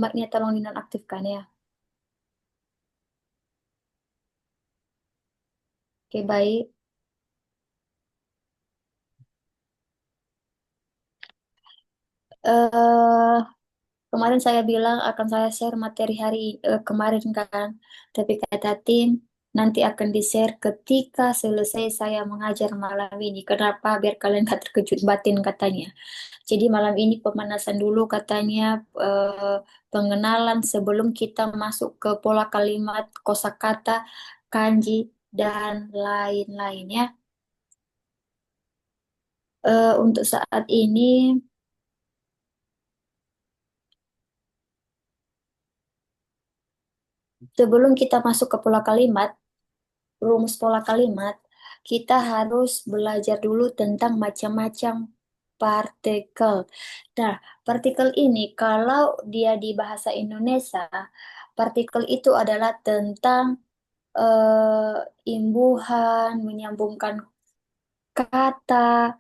Mic-nya tolong dinonaktifkan ya. Oke, baik. eh Kemarin saya bilang akan saya share materi kemarin kan. Tapi kata tim, nanti akan di-share ketika selesai saya mengajar malam ini. Kenapa? Biar kalian gak terkejut batin katanya. Jadi malam ini pemanasan dulu katanya, pengenalan sebelum kita masuk ke pola kalimat, kosakata, kanji, dan lain-lain ya. Untuk saat ini, sebelum kita masuk ke pola kalimat, rumus pola kalimat, kita harus belajar dulu tentang macam-macam partikel. Nah, partikel ini kalau dia di bahasa Indonesia, partikel itu adalah tentang imbuhan, menyambungkan kata.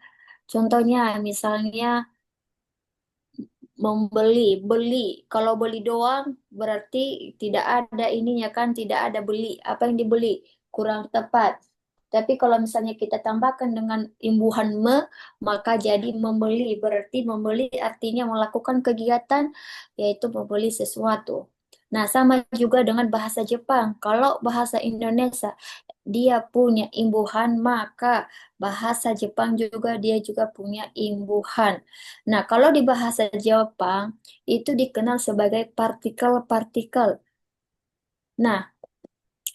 Contohnya, misalnya membeli, beli. Kalau beli doang berarti tidak ada ininya kan, tidak ada beli. Apa yang dibeli? Kurang tepat. Tapi kalau misalnya kita tambahkan dengan imbuhan maka jadi membeli. Berarti membeli artinya melakukan kegiatan, yaitu membeli sesuatu. Nah, sama juga dengan bahasa Jepang. Kalau bahasa Indonesia dia punya imbuhan, maka bahasa Jepang juga dia juga punya imbuhan. Nah, kalau di bahasa Jepang itu dikenal sebagai partikel-partikel. Nah,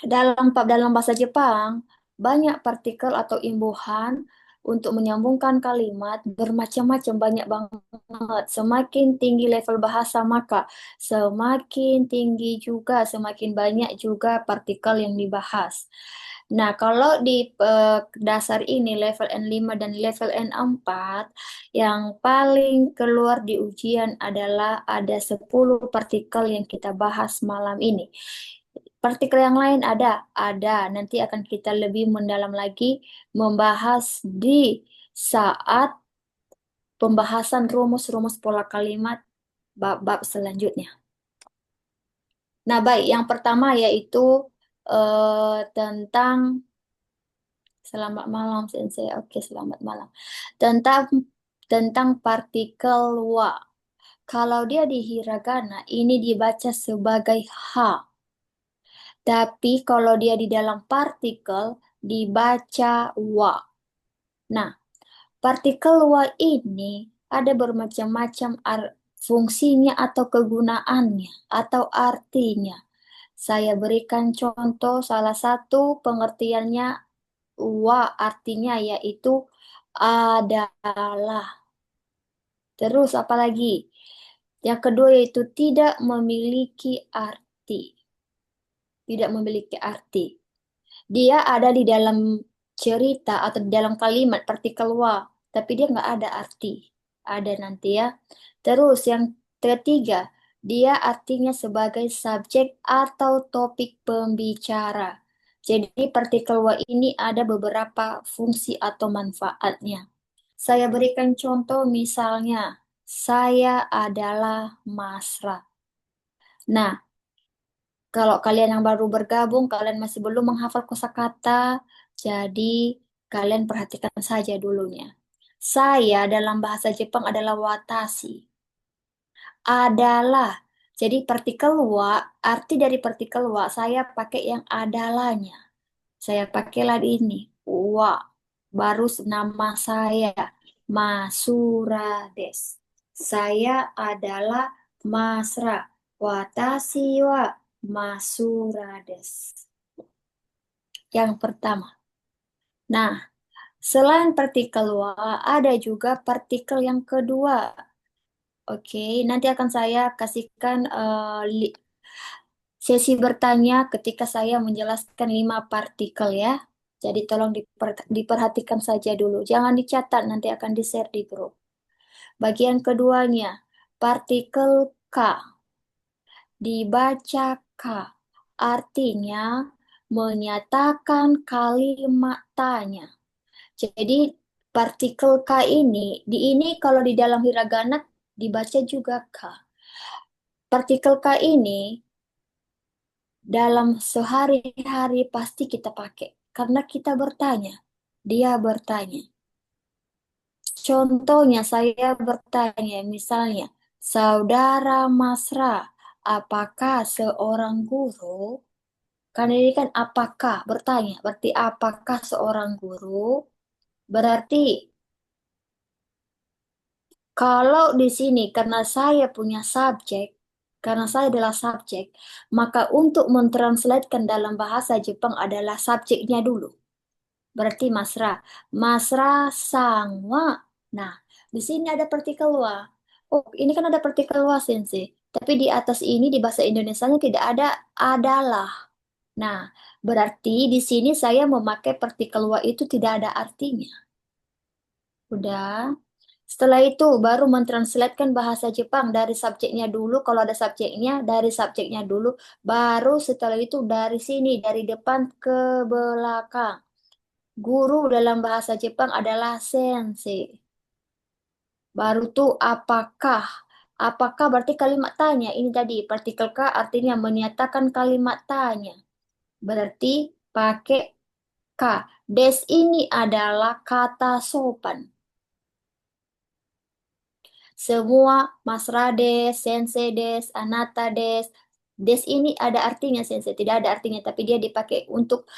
dalam bahasa Jepang banyak partikel atau imbuhan untuk menyambungkan kalimat bermacam-macam, banyak banget. Semakin tinggi level bahasa maka semakin tinggi juga, semakin banyak juga partikel yang dibahas. Nah, kalau di dasar ini level N5 dan level N4, yang paling keluar di ujian adalah ada 10 partikel yang kita bahas malam ini. Partikel yang lain ada. Nanti akan kita lebih mendalam lagi membahas di saat pembahasan rumus-rumus pola kalimat bab-bab selanjutnya. Nah, baik, yang pertama yaitu tentang selamat malam Sensei. Oke, selamat malam. Tentang tentang partikel wa. Kalau dia di hiragana ini dibaca sebagai ha. Tapi kalau dia di dalam partikel dibaca wa. Nah, partikel wa ini ada bermacam-macam fungsinya atau kegunaannya atau artinya. Saya berikan contoh salah satu pengertiannya wa artinya yaitu adalah. Terus apalagi? Yang kedua yaitu tidak memiliki arti. Tidak memiliki arti. Dia ada di dalam cerita atau di dalam kalimat partikel wa, tapi dia nggak ada arti. Ada nanti ya. Terus yang ketiga, dia artinya sebagai subjek atau topik pembicara. Jadi partikel wa ini ada beberapa fungsi atau manfaatnya. Saya berikan contoh misalnya, saya adalah Masra. Nah, kalau kalian yang baru bergabung, kalian masih belum menghafal kosakata, jadi kalian perhatikan saja dulunya. Saya dalam bahasa Jepang adalah watashi. Adalah. Jadi partikel wa, arti dari partikel wa, saya pakai yang adalahnya. Saya pakailah ini. Wa. Baru nama saya. Masura des. Saya adalah Masra. Watashi wa Masura des. Yang pertama. Nah, selain partikel wa, ada juga partikel yang kedua. Oke, nanti akan saya kasihkan sesi bertanya ketika saya menjelaskan 5 partikel ya. Jadi tolong diperhatikan saja dulu. Jangan dicatat, nanti akan di-share di grup. Bagian keduanya, partikel K. Dibaca K. Artinya menyatakan kalimat tanya. Jadi partikel K ini, di ini kalau di dalam hiragana dibaca juga K. Partikel K ini dalam sehari-hari pasti kita pakai karena kita bertanya. Dia bertanya. Contohnya saya bertanya, misalnya, Saudara Masra, apakah seorang guru? Karena ini kan apakah bertanya, berarti apakah seorang guru? Berarti kalau di sini karena saya punya subjek, karena saya adalah subjek, maka untuk mentranslatekan dalam bahasa Jepang adalah subjeknya dulu. Berarti Masra. Masra sangwa. Nah, di sini ada partikel wa. Oh, ini kan ada partikel wa, Sensei. Tapi di atas ini di bahasa Indonesianya tidak ada adalah. Nah, berarti di sini saya memakai partikel wa itu tidak ada artinya. Udah. Setelah itu baru mentranslatekan bahasa Jepang dari subjeknya dulu. Kalau ada subjeknya, dari subjeknya dulu. Baru setelah itu dari sini, dari depan ke belakang. Guru dalam bahasa Jepang adalah sensei. Baru tuh apakah? Apakah berarti kalimat tanya. Ini tadi partikel K artinya menyatakan kalimat tanya. Berarti pakai K. Des ini adalah kata sopan. Semua Mas Rades, Sensei Des, Anata Des. Des ini ada artinya Sensei, tidak ada artinya, tapi dia dipakai untuk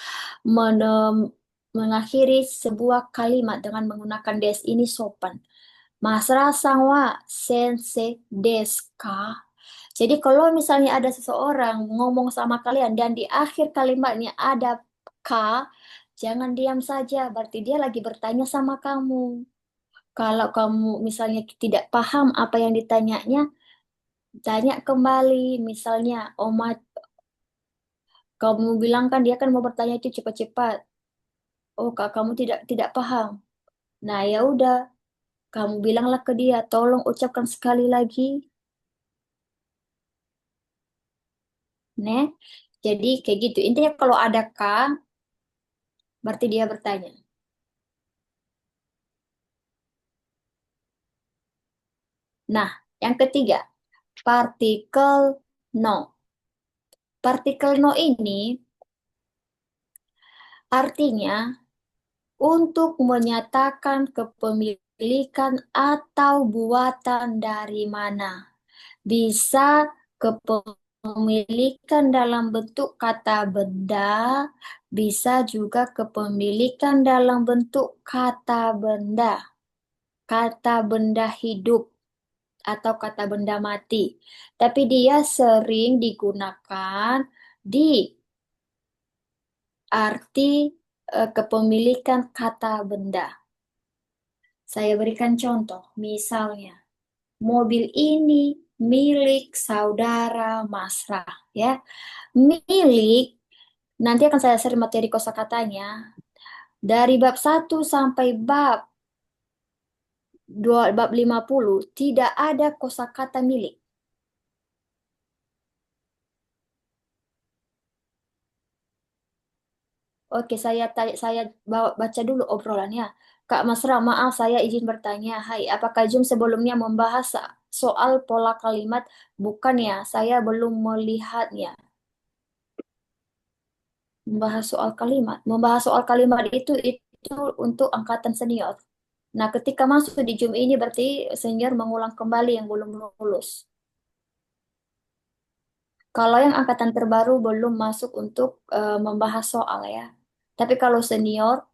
mengakhiri sebuah kalimat dengan menggunakan des ini sopan. Mas Rasang wa Sensei Desu ka? Jadi kalau misalnya ada seseorang ngomong sama kalian dan di akhir kalimatnya ada ka, jangan diam saja, berarti dia lagi bertanya sama kamu. Kalau kamu misalnya tidak paham apa yang ditanyanya, tanya kembali. Misalnya, Oma, kamu bilang kan dia kan mau bertanya itu cepat-cepat. Oh, kak, kamu tidak paham. Nah, ya udah, kamu bilanglah ke dia, tolong ucapkan sekali lagi. Nih, jadi kayak gitu. Intinya kalau ada K, berarti dia bertanya. Nah, yang ketiga, partikel no. Partikel no ini artinya untuk menyatakan kepemilikan atau buatan dari mana. Bisa kepemilikan dalam bentuk kata benda, bisa juga kepemilikan dalam bentuk kata benda, kata benda hidup atau kata benda mati. Tapi dia sering digunakan di arti kepemilikan kata benda. Saya berikan contoh, misalnya mobil ini milik saudara Masra, ya. Milik, nanti akan saya share materi kosakatanya. Dari bab 1 sampai bab 50 tidak ada kosakata milik. Oke, saya baca dulu obrolannya. Kak Masra, maaf saya izin bertanya. Hai, apakah Jum sebelumnya membahas soal pola kalimat? Bukan ya, saya belum melihatnya. Membahas soal kalimat itu untuk angkatan senior. Nah, ketika masuk di Jum ini berarti senior mengulang kembali yang belum lulus. Kalau yang angkatan terbaru belum masuk untuk membahas soal ya. Tapi kalau senior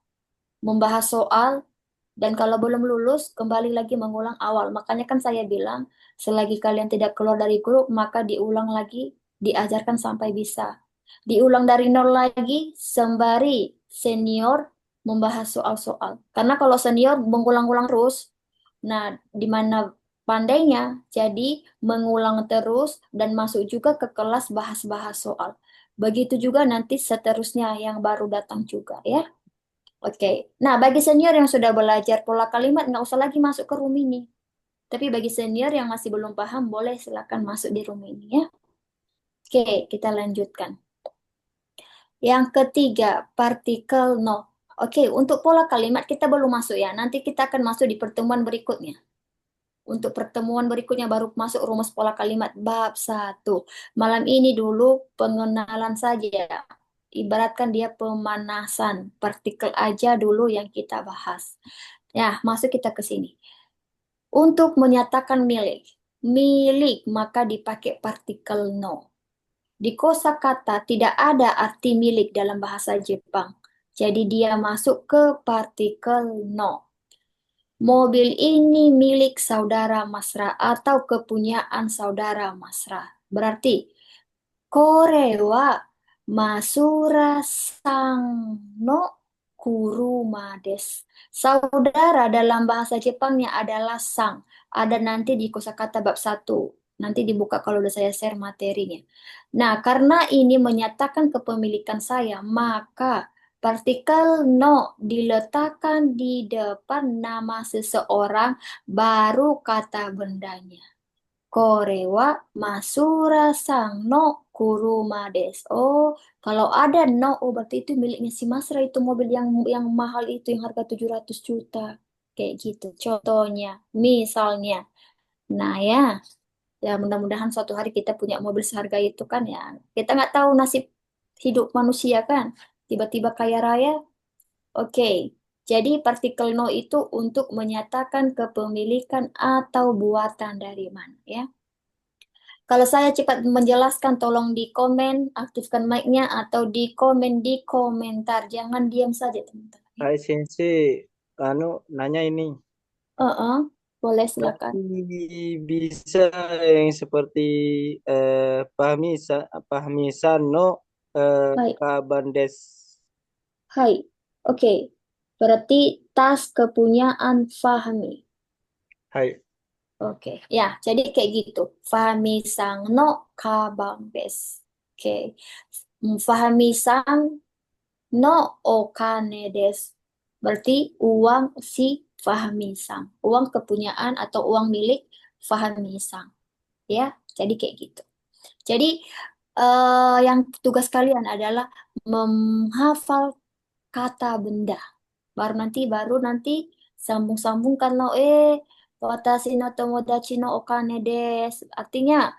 membahas soal dan kalau belum lulus kembali lagi mengulang awal. Makanya kan saya bilang selagi kalian tidak keluar dari grup maka diulang lagi, diajarkan sampai bisa. Diulang dari nol lagi sembari senior membahas soal-soal. Karena kalau senior mengulang-ulang terus, nah di mana pandainya jadi mengulang terus dan masuk juga ke kelas bahas-bahas soal. Begitu juga nanti seterusnya yang baru datang juga ya. Oke. Nah, bagi senior yang sudah belajar pola kalimat, nggak usah lagi masuk ke room ini. Tapi bagi senior yang masih belum paham, boleh silakan masuk di room ini ya. Oke, kita lanjutkan. Yang ketiga, partikel no. Oke, untuk pola kalimat kita belum masuk ya. Nanti kita akan masuk di pertemuan berikutnya. Untuk pertemuan berikutnya baru masuk rumus pola kalimat bab 1. Malam ini dulu pengenalan saja. Ibaratkan dia pemanasan. Partikel aja dulu yang kita bahas. Ya, masuk kita ke sini. Untuk menyatakan milik. Milik maka dipakai partikel no. Di kosakata tidak ada arti milik dalam bahasa Jepang. Jadi dia masuk ke partikel no. Mobil ini milik saudara Masra atau kepunyaan saudara Masra. Berarti, kore wa Masura sang no kuruma desu. Saudara dalam bahasa Jepangnya adalah sang. Ada nanti di kosakata bab 1. Nanti dibuka kalau udah saya share materinya. Nah, karena ini menyatakan kepemilikan saya, maka partikel no diletakkan di depan nama seseorang, baru kata bendanya. Korewa Masura Sang no Kuruma desu. Oh, kalau ada no, oh berarti itu miliknya si Masra, itu mobil yang mahal itu yang harga 700 juta. Kayak gitu. Contohnya, misalnya. Nah ya, ya mudah-mudahan suatu hari kita punya mobil seharga itu kan ya. Kita nggak tahu nasib hidup manusia kan. Tiba-tiba kaya raya. Oke. Jadi partikel no itu untuk menyatakan kepemilikan atau buatan dari mana ya. Kalau saya cepat menjelaskan, tolong di komen, aktifkan mic-nya atau di komen di komentar. Jangan diam saja, teman-teman. Ya. Hai Sensei, anu nanya ini. Boleh silakan. Berarti bisa yang seperti Fahmi Sano Hai, Kabandes. hai. Oke. Berarti tas kepunyaan Fahmi. Hai, Oke. Ya, jadi kayak gitu. Fahmi sang no kabang des. Oke. Fahmi sang no okane des. Berarti uang si Fahmi Sang. Uang kepunyaan atau uang milik Fahmi Sang. Ya, jadi kayak gitu. Jadi yang tugas kalian adalah menghafal kata benda. Baru nanti sambung-sambungkan lo watashi no tomodachi no okane desu. Artinya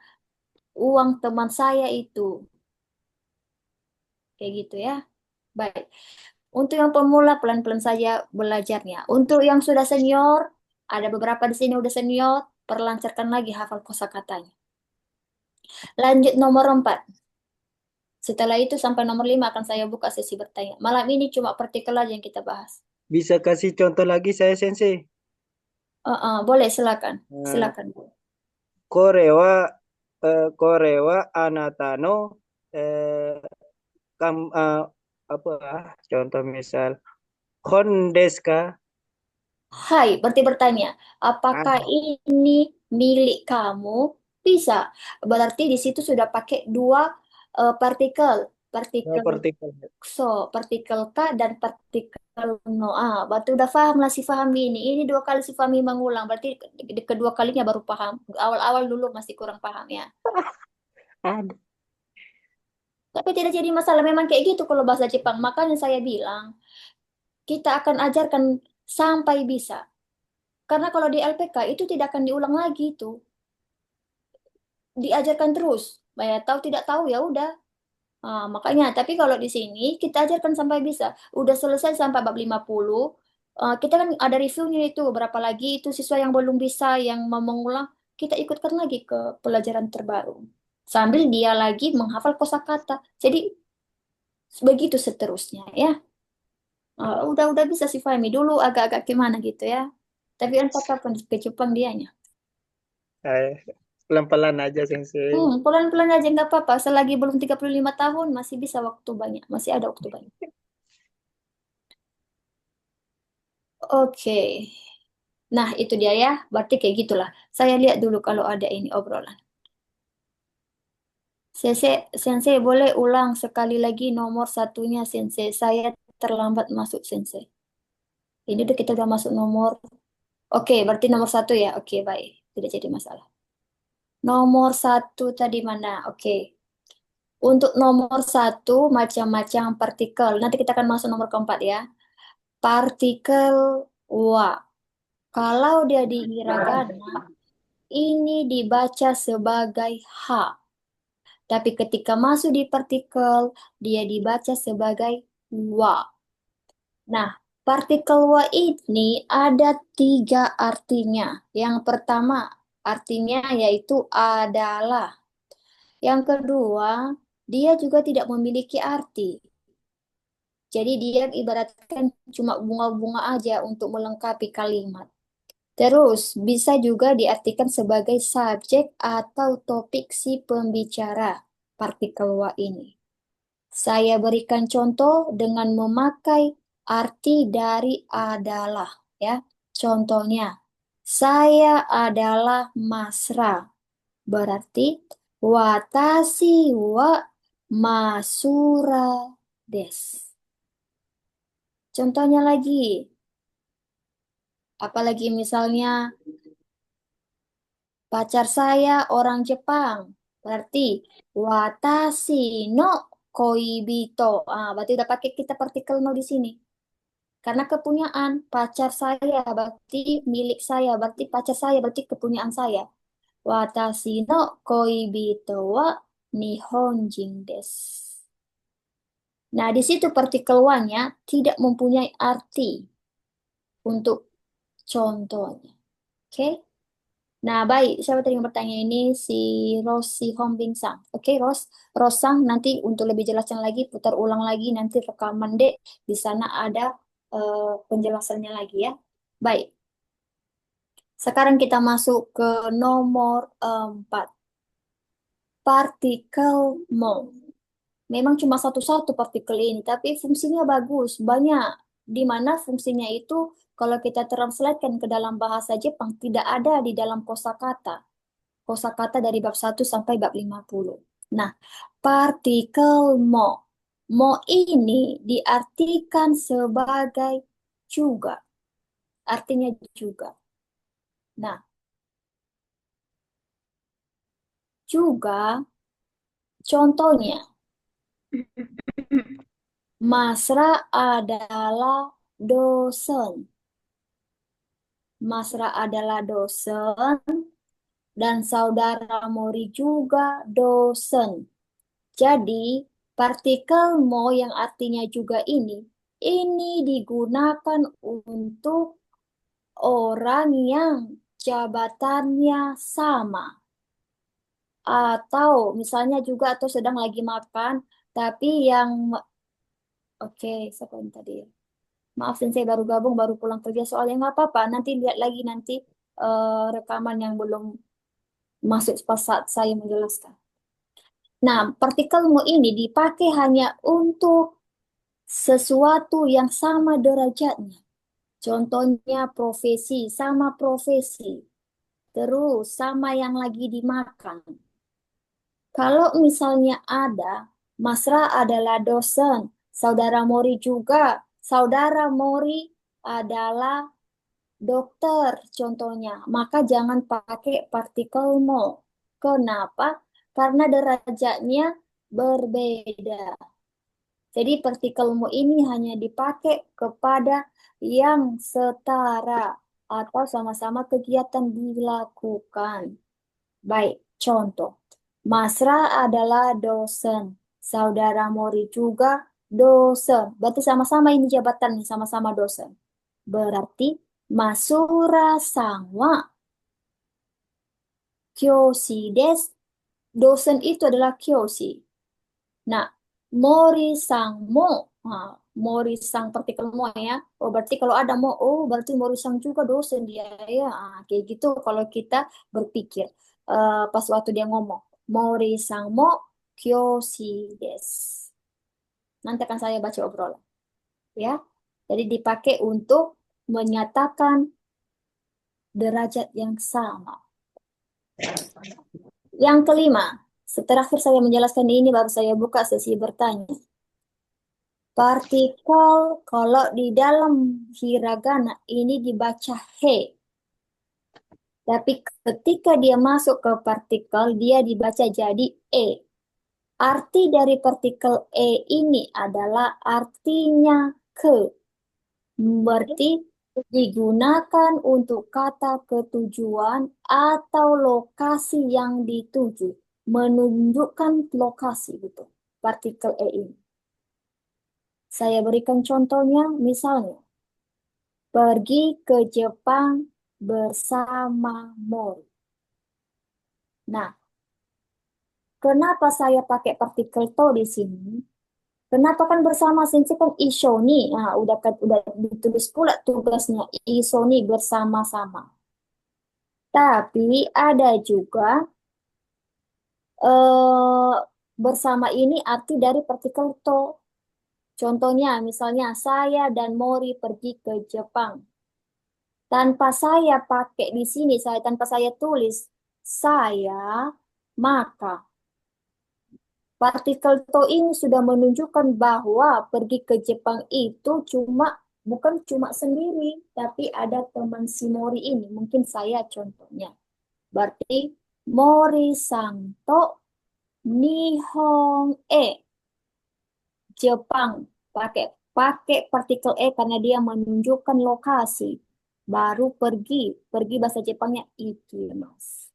uang teman saya itu. Kayak gitu ya. Baik. Untuk yang pemula pelan-pelan saja belajarnya. Untuk yang sudah senior, ada beberapa di sini udah senior, perlancarkan lagi hafal kosakatanya. Lanjut nomor 4. Setelah itu sampai nomor 5 akan saya buka sesi bertanya. Malam ini cuma partikel aja yang kita bahas. bisa kasih contoh lagi saya Sensei? Boleh, silakan. Eh, Silakan. Korewa Korewa Anatano eh, kam apa contoh misal Kondeska. Hai, berarti bertanya, Ah, apakah ini milik kamu? Bisa. Berarti di situ sudah pakai dua partikel. Partikel partikel. so, partikel K dan partikel no. Berarti udah paham lah si Fahmi ini. Ini dua kali si Fahmi mengulang. Berarti kedua kalinya baru paham. Awal-awal dulu masih kurang paham ya. Ada. Tapi tidak jadi masalah. Memang kayak gitu kalau bahasa Jepang. Makanya saya bilang, kita akan ajarkan sampai bisa. Karena kalau di LPK itu tidak akan diulang lagi itu. Diajarkan terus. Ya, tahu tidak tahu ya udah. Makanya, tapi kalau di sini kita ajarkan sampai bisa. Udah selesai sampai bab 50. Kita kan ada reviewnya itu. Berapa lagi itu siswa yang belum bisa, yang mau mengulang. Kita ikutkan lagi ke pelajaran terbaru. Sambil dia lagi menghafal kosakata. Jadi, begitu seterusnya ya. Udah bisa sih Fahmi. Dulu agak-agak gimana gitu ya. Tapi entah kapan ke Jepang dianya. Eh, pelan-pelan aja Sensei. Pelan-pelan aja nggak apa-apa. Selagi belum 35 tahun masih bisa waktu banyak. Masih ada waktu banyak. Oke. Nah, itu dia ya. Berarti kayak gitulah. Saya lihat dulu kalau ada ini obrolan. Sensei, Sensei boleh ulang sekali lagi nomor satunya, Sensei. Saya terlambat masuk, Sensei. Ini udah kita udah masuk nomor. Oke, berarti nomor satu ya. Oke, baik. Tidak jadi masalah. Nomor satu tadi mana? Oke. Untuk nomor satu, macam-macam partikel. Nanti kita akan masuk nomor keempat ya. Partikel wa. Kalau dia di hiragana, ini dibaca sebagai H. Tapi ketika masuk di partikel, dia dibaca sebagai wa. Nah, partikel wa ini ada tiga artinya. Yang pertama, artinya yaitu adalah. Yang kedua, dia juga tidak memiliki arti. Jadi dia ibaratkan cuma bunga-bunga aja untuk melengkapi kalimat. Terus, bisa juga diartikan sebagai subjek atau topik si pembicara partikel wa ini. Saya berikan contoh dengan memakai arti dari adalah, ya. Contohnya, saya adalah Masra. Berarti watashi wa Masura des. Contohnya lagi, apalagi misalnya pacar saya orang Jepang. Berarti watashi no koibito. Berarti udah pakai kita partikel no di sini. Karena kepunyaan pacar saya berarti milik saya, berarti pacar saya berarti kepunyaan saya. Watashi no koibito wa nihonjin desu. Nah, di situ partikel one-nya tidak mempunyai arti untuk contohnya. Oke? Nah, baik. Siapa tadi yang bertanya ini? Si Rosi Hombing Sang. Oke, Rosang, nanti untuk lebih jelasnya lagi, putar ulang lagi, nanti rekaman dek. Di sana ada penjelasannya lagi ya. Baik, sekarang kita masuk ke nomor 4. Partikel mole. Memang cuma satu-satu partikel ini, tapi fungsinya bagus, banyak. Di mana fungsinya itu kalau kita translatekan ke dalam bahasa Jepang tidak ada di dalam kosakata. Kosakata dari bab 1 sampai bab 50. Nah, partikel mo. Mo ini diartikan sebagai juga. Artinya juga. Nah, juga contohnya, Masra adalah dosen. Masra adalah dosen dan saudara Mori juga dosen. Jadi, partikel mo yang artinya juga ini digunakan untuk orang yang jabatannya sama. Atau misalnya juga atau sedang lagi makan, tapi yang, oke, siapa yang tadi ya? Maafin saya baru gabung, baru pulang kerja soalnya nggak apa-apa. Nanti lihat lagi nanti rekaman yang belum masuk pas saat saya menjelaskan. Nah, partikel mu ini dipakai hanya untuk sesuatu yang sama derajatnya. Contohnya profesi, sama profesi. Terus sama yang lagi dimakan. Kalau misalnya ada, Masra adalah dosen, saudara Mori juga. Saudara Mori adalah dokter contohnya, maka jangan pakai partikel mo. Kenapa? Karena derajatnya berbeda. Jadi partikel mo ini hanya dipakai kepada yang setara atau sama-sama kegiatan dilakukan. Baik, contoh. Masra adalah dosen. Saudara Mori juga dosen. Berarti sama-sama ini jabatan nih, sama-sama dosen. Berarti Masura Sangwa Kyoshi des. Dosen itu adalah Kyoshi. Nah, Mori Sang Mo. Nah, Mori Sang partikel mo ya. Oh, berarti kalau ada mo, oh berarti Mori Sang juga dosen dia ya. Kayak gitu kalau kita berpikir pas waktu dia ngomong. Mori Sang Mo Kyoshi des. Nanti akan saya baca obrolan ya. Jadi dipakai untuk menyatakan derajat yang sama. Yang kelima, setelah saya menjelaskan ini baru saya buka sesi bertanya. Partikel kalau di dalam hiragana ini dibaca he. Tapi ketika dia masuk ke partikel dia dibaca jadi e. Arti dari partikel e ini adalah artinya ke. Berarti Digunakan untuk kata ketujuan atau lokasi yang dituju. Menunjukkan lokasi gitu. Partikel E ini. Saya berikan contohnya, misalnya, pergi ke Jepang bersama Mori. Nah, kenapa saya pakai partikel to di sini? Kenapa kan bersama sensei kan isoni. Nah, udah ditulis pula tugasnya isoni bersama-sama. Tapi ada juga eh, bersama ini arti dari partikel to. Contohnya, misalnya saya dan Mori pergi ke Jepang. Tanpa saya pakai di sini, tanpa saya tulis saya, maka partikel to ini sudah menunjukkan bahwa pergi ke Jepang itu bukan cuma sendiri, tapi ada teman si Mori ini. Mungkin saya contohnya. Berarti Mori Santo Nihon Jepang pakai pakai partikel karena dia menunjukkan lokasi. Baru pergi bahasa Jepangnya ikimasu.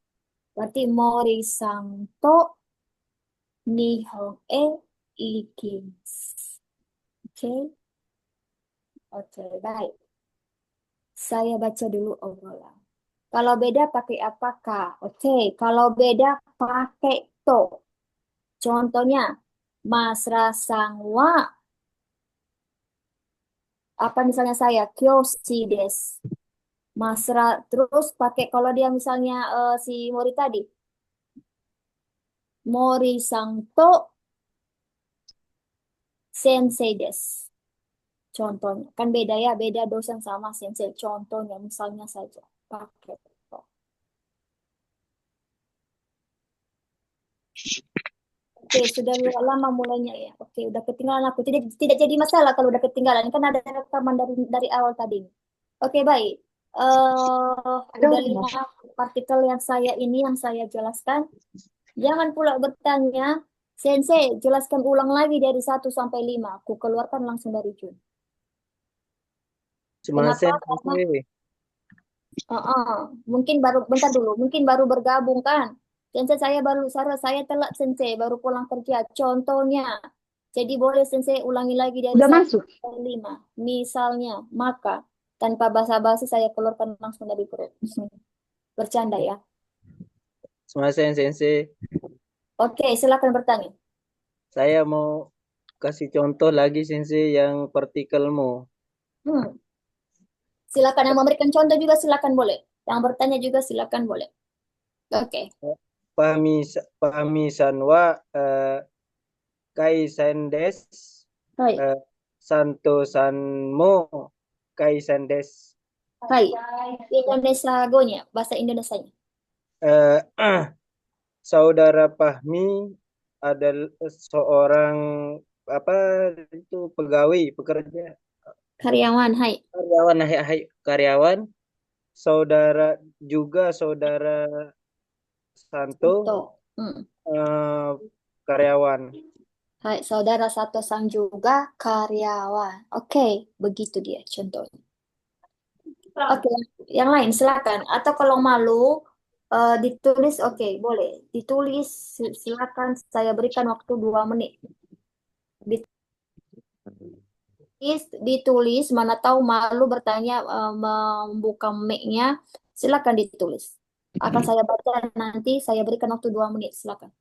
Berarti Mori Santo Nihon ikimasu. Oke, oke, baik. Saya baca dulu obrolan. Kalau beda pakai apakah? Oke, kalau beda pakai to. Contohnya, Mas Rasangwa, apa misalnya saya, Kyoshi desu. Terus pakai kalau dia misalnya si Mori tadi, Mori Santo Sensei desu. Contohnya, kan beda ya, beda dosen sama sensei. Contohnya, misalnya saja pakai to. Oke, sudah lama mulainya ya. Oke, udah ketinggalan aku. Tidak tidak jadi masalah kalau udah ketinggalan. Kan ada rekaman dari awal tadi. Oke, baik. Udah 5 partikel yang saya jelaskan. Jangan pula bertanya, Sensei, jelaskan ulang lagi dari 1 sampai 5. Aku keluarkan langsung dari Jun. Kenapa? Sumasen Karena sensei. mungkin baru bentar dulu, mungkin baru bergabung kan. Sensei saya telat Sensei baru pulang kerja. Contohnya, jadi boleh Sensei ulangi lagi dari Udah 1 masuk. sampai 5. Misalnya, maka tanpa basa-basi saya keluarkan langsung dari grup. Bercanda ya. Sumasen sensei. Oke, silakan bertanya. Saya mau kasih contoh lagi sensei yang partikelmu. Hmm. Silakan yang memberikan contoh juga silakan boleh. Yang bertanya juga silakan boleh. Oke. Pamisan wa kaisan des Hai. eh, santosanmu kaisan des. Hai. Indonesia Go-nya, bahasa Indonesianya. Eh, Saudara Fahmi adalah seorang apa itu pegawai pekerja Karyawan, hai. karyawan karyawan. Saudara Santo Contoh. eh, karyawan. Hai, saudara satu sang juga karyawan. Oke, begitu dia contohnya. Oke, yang lain silakan. Atau kalau malu ditulis, oke, boleh. Ditulis, silakan. Saya berikan waktu 2 menit. Ditulis, mana tahu malu bertanya, membuka mic-nya, silakan ditulis. Akan saya baca nanti, saya berikan waktu 2 menit, silakan.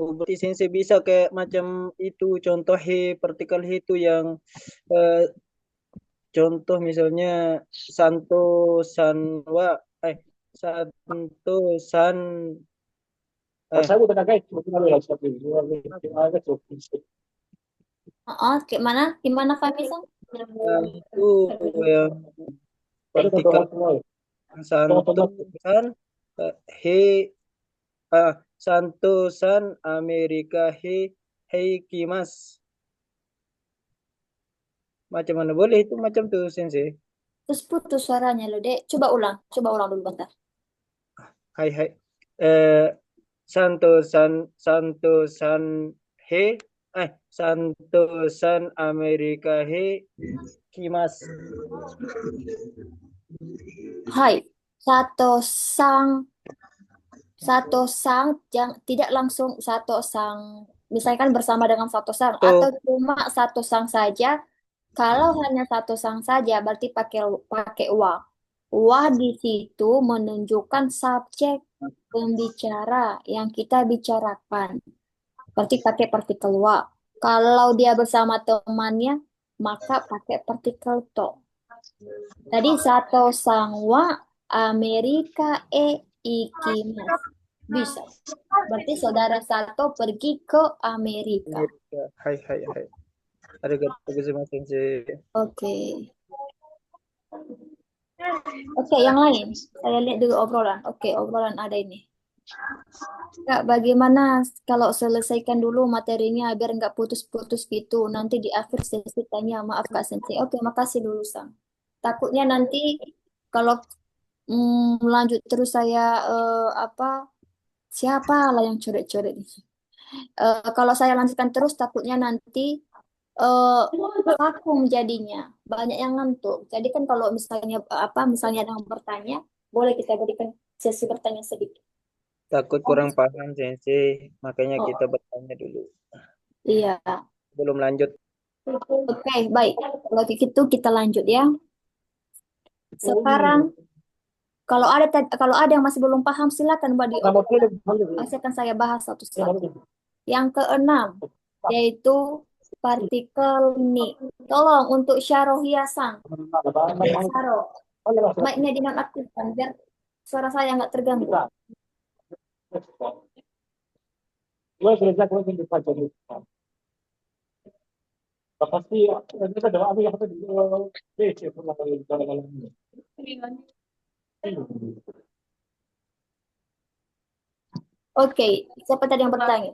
Oh, berarti sensei bisa kayak macam itu contoh partikel itu yang eh, contoh misalnya Santo Sanwa eh Santo San eh Gimana? Gimana Fahmi-san? itu yang partikel Santo San he Santo San Amerika he Heikimas. Macam mana boleh itu macam tuh Sensei. Terus putus suaranya loh, Dek. Coba ulang dulu bentar. Hai hai. Eh, Santo San he. Santo San Amerika he. Kimas. Hai, satu sang, satu sang, tidak langsung satu sang, misalkan bersama dengan satu sang, atau Tuh. cuma satu sang saja. Kalau hanya satu sang saja, berarti pakai pakai wa. Wa di situ menunjukkan subjek pembicara yang kita bicarakan. Berarti pakai partikel wa. Kalau dia bersama temannya, maka pakai partikel to. Tadi satu sang wa Amerika ikimasu. Bisa. Berarti saudara Sato pergi ke Amerika. Amerika. Hai hai hai. Arigatou gozaimasu Sensei. Oke. Oke, yang lain. Saya lihat dulu obrolan. Oke, obrolan ada ini. Kak, bagaimana kalau selesaikan dulu materinya biar nggak putus-putus gitu. Nanti di akhir sesi tanya, maaf Kak Sensei. Oke, makasih dulu Sang. Takutnya nanti kalau lanjut terus saya apa siapa lah yang coret-coret ini. Kalau saya lanjutkan terus takutnya nanti eh vakum jadinya. Banyak yang ngantuk. Jadi kan kalau misalnya misalnya ada yang bertanya, boleh kita berikan sesi bertanya sedikit. Takut Oh, kurang paham Sensei. Makanya kita oh, bertanya dulu. iya. Belum lanjut. Oke, baik. Kalau gitu kita lanjut ya. Sekarang kalau ada yang masih belum paham silakan buat diobrol. Pasti akan saya bahas satu-satu. Yang keenam yaitu partikel ni. Tolong untuk Syaro Hiasang. Syaro, mic-nya dinonaktifkan biar suara saya nggak terganggu. Oke, siapa tadi yang bertanya?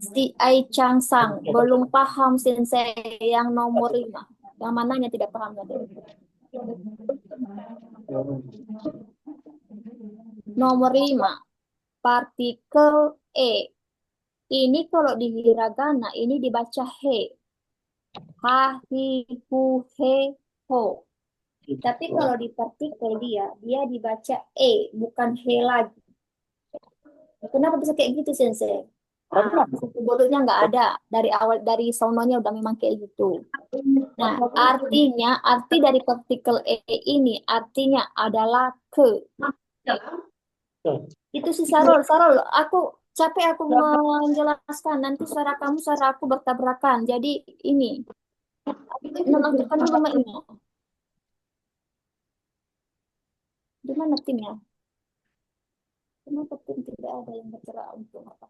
Si Ai Chang Sang belum paham sensei yang nomor 5. Yang mananya tidak paham tadi? Nomor 5, partikel E. Ini kalau di hiragana ini dibaca he. Ha, hi, hu, he, ho. Tapi kalau di partikel dia dibaca E, bukan he lagi. Kenapa bisa kayak gitu, Sensei? Nah, bodohnya nggak ada. Dari awal, dari sononya udah memang kayak gitu. Nah, arti dari partikel E ini artinya adalah ke. Itu sih Sarul. Sarul, aku capek aku menjelaskan. Nanti suara kamu, suara aku bertabrakan. Jadi ini, nonaktifkan dulu mic-nya. Di mana timnya? Kenapa tim tidak ada yang bergerak untuk apa?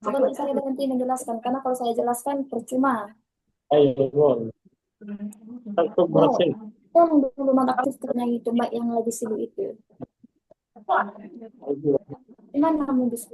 Sebentar saya berhenti menjelaskan. Karena kalau saya jelaskan percuma. Oh, tolong dulu nonaktifkan yang itu, mic yang lagi sibuk itu. Gimana kamu bisa?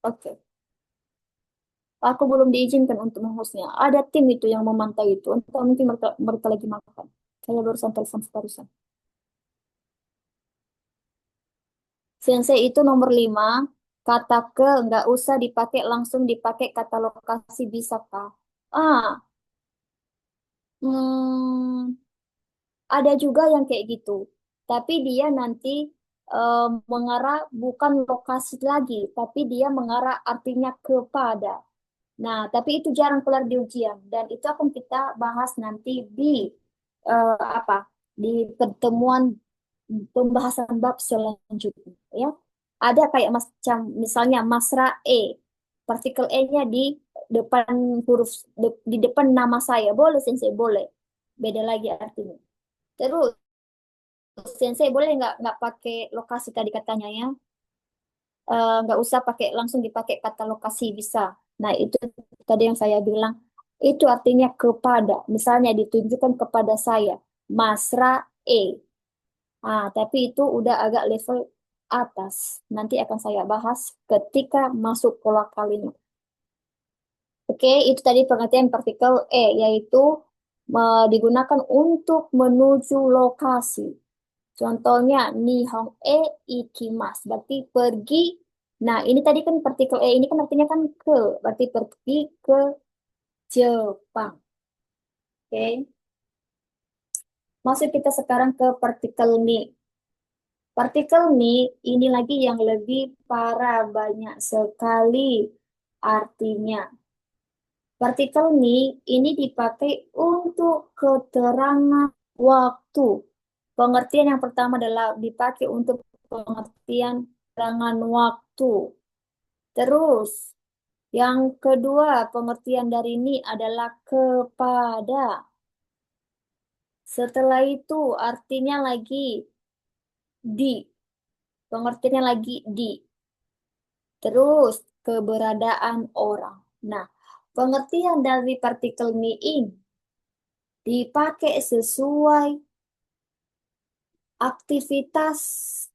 Oke. Aku belum diizinkan untuk menghostnya. Ada tim itu yang memantau itu. Entah mungkin mereka lagi makan. Saya barusan telepon barusan. Sensei itu nomor 5. Kata ke nggak usah dipakai langsung dipakai kata lokasi bisa kah? Ah, hmm, ada juga yang kayak gitu. Tapi dia nanti mengarah bukan lokasi lagi, tapi dia mengarah artinya kepada. Nah, tapi itu jarang keluar di ujian dan itu akan kita bahas nanti di apa? Di pertemuan pembahasan bab selanjutnya ya. Ada kayak macam misalnya masra E. Partikel E-nya di depan huruf di depan nama saya. Boleh sensei, boleh. Beda lagi artinya. Terus sensei boleh nggak pakai lokasi tadi katanya ya? Nggak usah pakai langsung dipakai kata lokasi bisa. Nah itu tadi yang saya bilang itu artinya kepada. Misalnya ditunjukkan kepada saya, Masra E. Tapi itu udah agak level atas. Nanti akan saya bahas ketika masuk pola kalimat. Oke, itu tadi pengertian partikel E, yaitu digunakan untuk menuju lokasi. Contohnya, Nihon e ikimasu, berarti pergi. Nah, ini tadi kan partikel E, ini kan artinya kan ke, berarti pergi ke Jepang. Oke, masuk kita sekarang ke partikel ni. Partikel ni, ini lagi yang lebih parah, banyak sekali artinya. Partikel ni ini dipakai untuk keterangan waktu. Pengertian yang pertama adalah dipakai untuk pengertian keterangan waktu. Terus, yang kedua pengertian dari ini adalah kepada. Setelah itu artinya lagi di. Pengertiannya lagi di. Terus, keberadaan orang. Nah, pengertian dari partikel ni ini dipakai sesuai aktivitas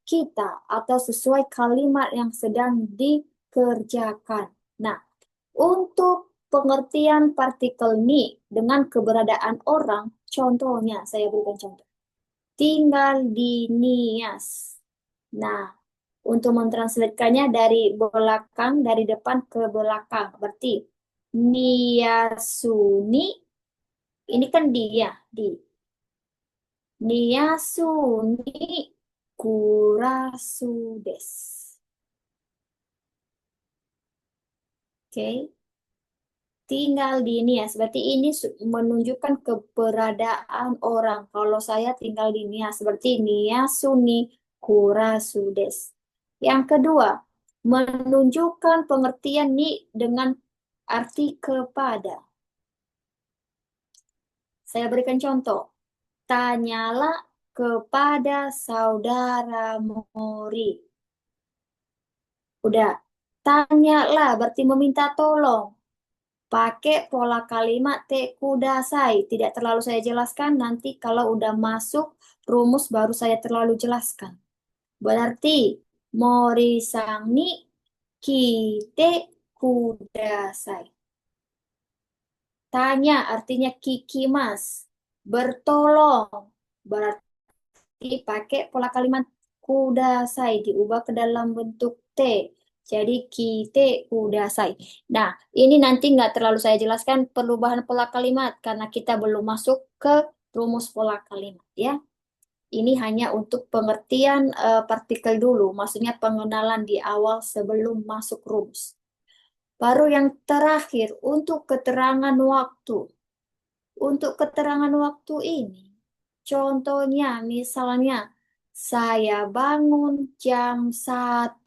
kita atau sesuai kalimat yang sedang dikerjakan. Nah, untuk pengertian partikel ni dengan keberadaan orang, contohnya saya berikan contoh. Tinggal di Nias. Nah, untuk mentranslatekannya dari belakang, dari depan ke belakang. Berarti Niasuni, ini kan dia, di. Niyasu ni kurasu desu. Oke, tinggal di Nias. Berarti ini menunjukkan keberadaan orang. Kalau saya tinggal di Nias, berarti Niyasu ni kurasu desu. Yang kedua, menunjukkan pengertian ni dengan arti kepada. Saya berikan contoh. Tanyalah kepada saudara Mori. Udah. Tanyalah berarti meminta tolong. Pakai pola kalimat te kudasai. Tidak terlalu saya jelaskan. Nanti kalau udah masuk rumus baru saya terlalu jelaskan. Berarti Mori-san ni kite kudasai. Tanya artinya kikimas. Bertolong. Berarti pakai pola kalimat kudasai. Diubah ke dalam bentuk T. Jadi kite kudasai. Nah, ini nanti nggak terlalu saya jelaskan perubahan pola kalimat. Karena kita belum masuk ke rumus pola kalimat ya. Ini hanya untuk pengertian partikel dulu. Maksudnya pengenalan di awal sebelum masuk rumus. Baru yang terakhir untuk keterangan waktu. Untuk keterangan waktu ini, contohnya misalnya saya bangun jam 1.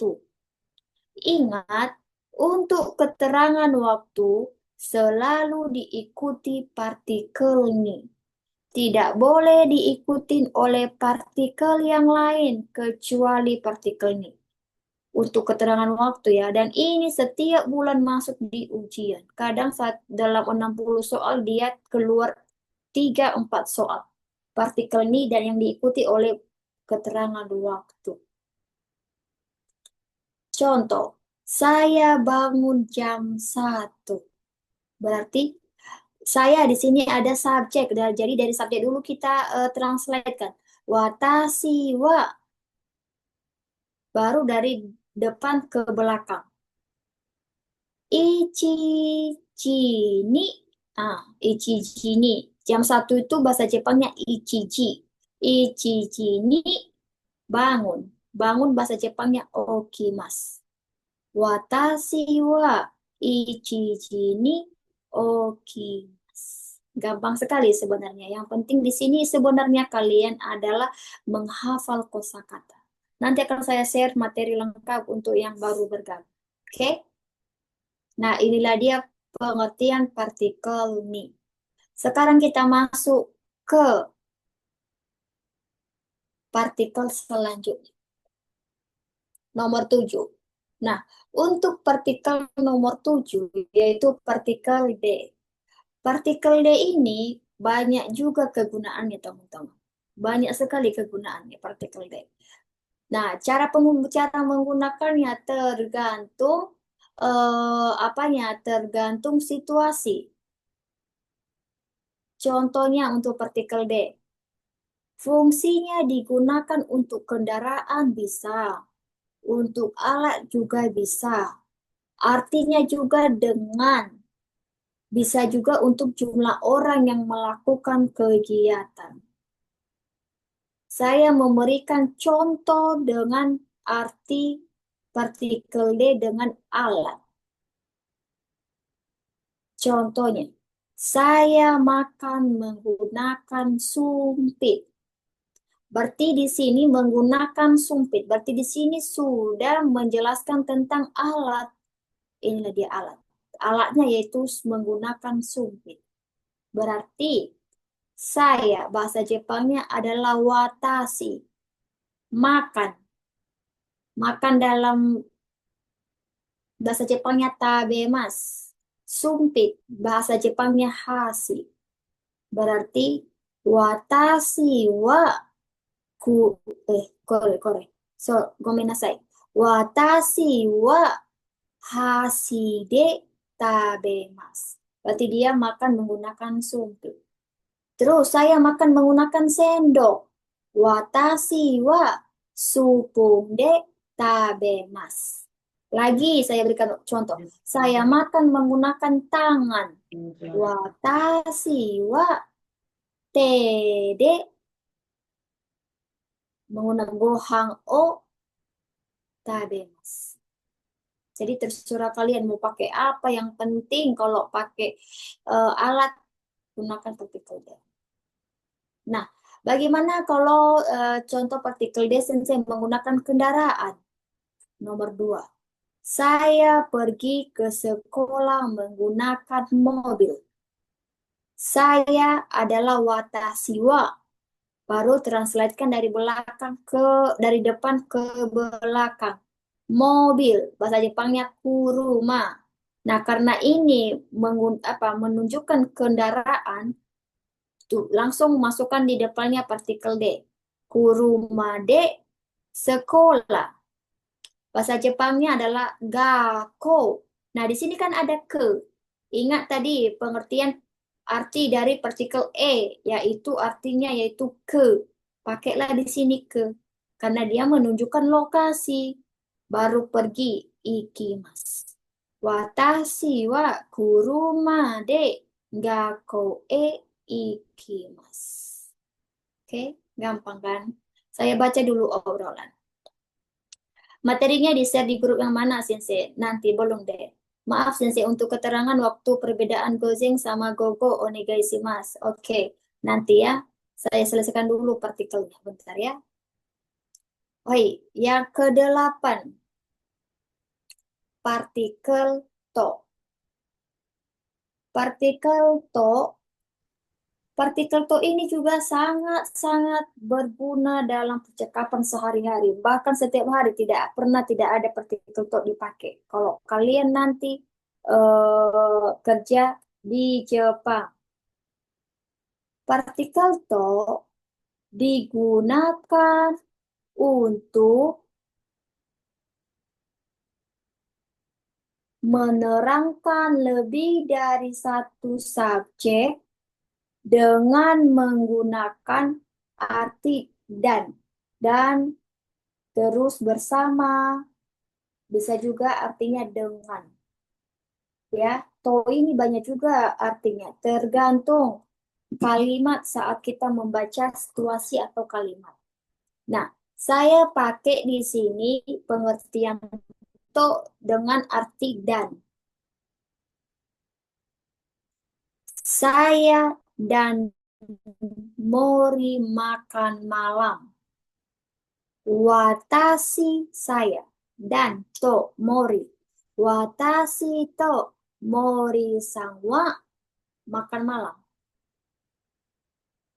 Ingat, untuk keterangan waktu selalu diikuti partikel ini. Tidak boleh diikuti oleh partikel yang lain kecuali partikel ini. Untuk keterangan waktu ya. Dan ini setiap bulan masuk di ujian. Kadang saat dalam 60 soal dia keluar 3-4 soal. Partikel ini dan yang diikuti oleh keterangan waktu. Contoh, saya bangun jam 1. Berarti saya di sini ada subjek. Jadi dari subjek dulu kita translatekan. Watashi wa. Baru dari depan ke belakang. Ichichi ni. Ichichi ni. Jam 1 itu bahasa Jepangnya ichichi. Ichichi ni bangun. Bangun bahasa Jepangnya okimasu. Watashi wa ichichi ni okimasu. Gampang sekali sebenarnya. Yang penting di sini sebenarnya kalian adalah menghafal kosakata. Nanti akan saya share materi lengkap untuk yang baru bergabung. Oke? Nah, inilah dia pengertian partikel ni. Sekarang kita masuk ke partikel selanjutnya. Nomor 7. Nah, untuk partikel nomor 7, yaitu partikel D. Partikel D ini banyak juga kegunaannya, teman-teman. Banyak sekali kegunaannya partikel D. Nah, cara menggunakannya tergantung tergantung situasi. Contohnya untuk partikel D. Fungsinya digunakan untuk kendaraan bisa, untuk alat juga bisa. Artinya juga dengan, bisa juga untuk jumlah orang yang melakukan kegiatan. Saya memberikan contoh dengan arti partikel D dengan alat. Contohnya, saya makan menggunakan sumpit. Berarti di sini menggunakan sumpit. Berarti di sini sudah menjelaskan tentang alat. Inilah dia alat. Alatnya yaitu menggunakan sumpit. Berarti saya, bahasa Jepangnya adalah watashi. Makan. Makan dalam bahasa Jepangnya tabemasu. Sumpit, bahasa Jepangnya hashi. Berarti watashi wa ku kore. So, gomenasai. Watashi wa hashi de tabemasu. Berarti dia makan menggunakan sumpit. Terus saya makan menggunakan sendok. Watashi wa supung de tabemasu. Lagi saya berikan contoh. Saya makan menggunakan tangan. Watashi wa te de menggunakan gohang o tabemasu. Jadi terserah kalian mau pakai apa. Yang penting kalau pakai alat, gunakan partikel D. Nah, bagaimana kalau contoh partikel D saya menggunakan kendaraan? Nomor 2. Saya pergi ke sekolah menggunakan mobil. Saya adalah watashi wa. Baru translatekan dari depan ke belakang. Mobil, bahasa Jepangnya kuruma. Nah, karena ini menunjukkan kendaraan, tuh, langsung masukkan di depannya partikel D. Kuruma de sekolah. Bahasa Jepangnya adalah gakko. Nah, di sini kan ada ke. Ingat tadi pengertian arti dari partikel E, yaitu artinya yaitu ke. Pakailah di sini ke. Karena dia menunjukkan lokasi. Baru pergi, ikimasu. Watashi wa kuruma de gakko e ikimasu. Oke, gampang kan? Saya baca dulu obrolan. Materinya di-share di grup yang mana, Sensei? Nanti belum deh. Maaf, Sensei, untuk keterangan waktu perbedaan Gozeng sama Gogo onegaishimasu. Oke, nanti ya. Saya selesaikan dulu partikelnya. Bentar ya. Oi, yang ke-8. Partikel to. Partikel to ini juga sangat-sangat berguna dalam percakapan sehari-hari. Bahkan setiap hari tidak ada partikel to dipakai. Kalau kalian nanti kerja di Jepang, partikel to digunakan untuk menerangkan lebih dari satu subjek dengan menggunakan arti dan terus bersama, bisa juga artinya dengan. Ya, to ini banyak juga artinya, tergantung kalimat saat kita membaca situasi atau kalimat. Nah, saya pakai di sini pengertian to dengan arti dan. Saya dan Mori makan malam. Watashi saya dan to Mori. Watashi to Mori-san wa makan malam.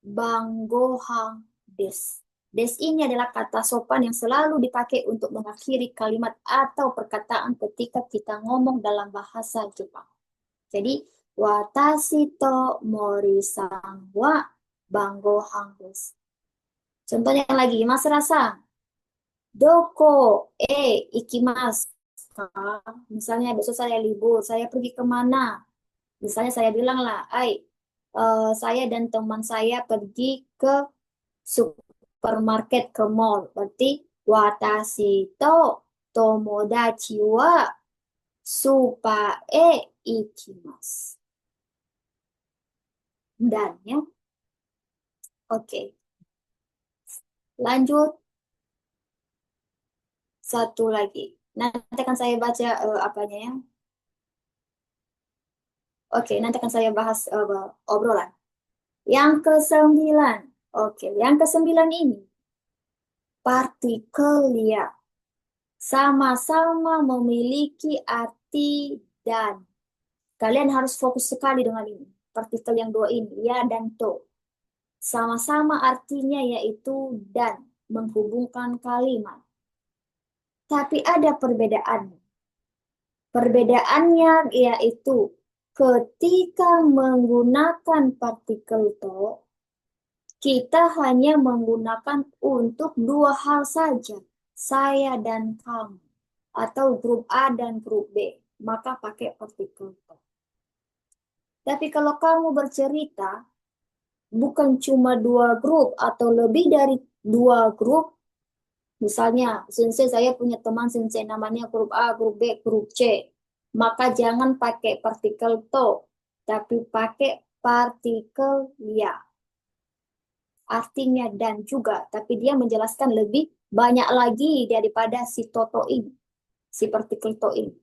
Banggohang des. Des ini adalah kata sopan yang selalu dipakai untuk mengakhiri kalimat atau perkataan ketika kita ngomong dalam bahasa Jepang. Jadi, watashi to mori-san wa banggohang des. Contohnya lagi, Mas Rasa, doko ikimasu ka? Misalnya besok saya libur, saya pergi kemana? Misalnya saya bilang lah, saya dan teman saya pergi ke supermarket, ke mall. Berarti watashi to tomodachi wa supa ikimasu. Dan ya, oke. Lanjut satu lagi. Nanti akan saya baca apanya ya. Oke, nanti akan saya bahas obrolan. Yang kesembilan. Oke, yang kesembilan ini. Partikel ya. Sama-sama memiliki arti dan. Kalian harus fokus sekali dengan ini. Partikel yang dua ini, ya dan to. Sama-sama artinya yaitu dan. Menghubungkan kalimat. Tapi ada perbedaan. Perbedaannya yaitu ketika menggunakan partikel to, kita hanya menggunakan untuk dua hal saja, saya dan kamu, atau grup A dan grup B, maka pakai partikel to. Tapi kalau kamu bercerita, bukan cuma dua grup atau lebih dari dua grup, misalnya, sensei saya punya teman sensei namanya grup A, grup B, grup C, maka jangan pakai partikel to, tapi pakai partikel ya. Artinya dan juga, tapi dia menjelaskan lebih banyak lagi daripada si toto ini, si partikel to ini.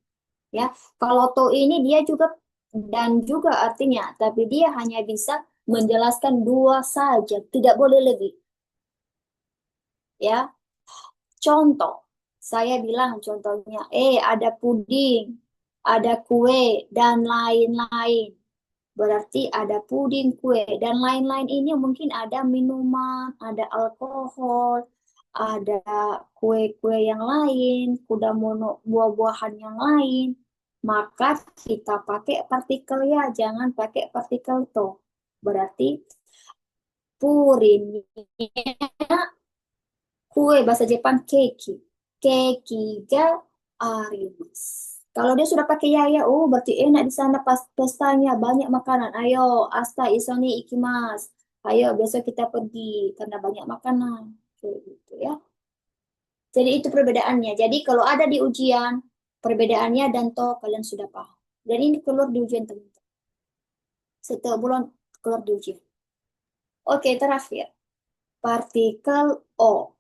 Ya, kalau to ini dia juga dan juga artinya, tapi dia hanya bisa menjelaskan dua saja, tidak boleh lebih. Ya, contoh, saya bilang contohnya, ada puding, ada kue, dan lain-lain. Berarti ada puding, kue, dan lain-lain ini mungkin ada minuman, ada alkohol, ada kue-kue yang lain, kudamono buah-buahan yang lain. Maka kita pakai partikel ya, jangan pakai partikel to. Berarti purinnya kue bahasa Jepang keki. Keki ga arimasu. Kalau dia sudah pakai ya, oh berarti enak di sana pas pestanya, banyak makanan. Ayo, asta isoni ikimas. Ayo, besok kita pergi karena banyak makanan. Kayak gitu ya. Jadi itu perbedaannya. Jadi kalau ada di ujian, perbedaannya dan to kalian sudah paham. Dan ini keluar di ujian teman-teman. Setiap bulan keluar di ujian. Oke, terakhir. Partikel O.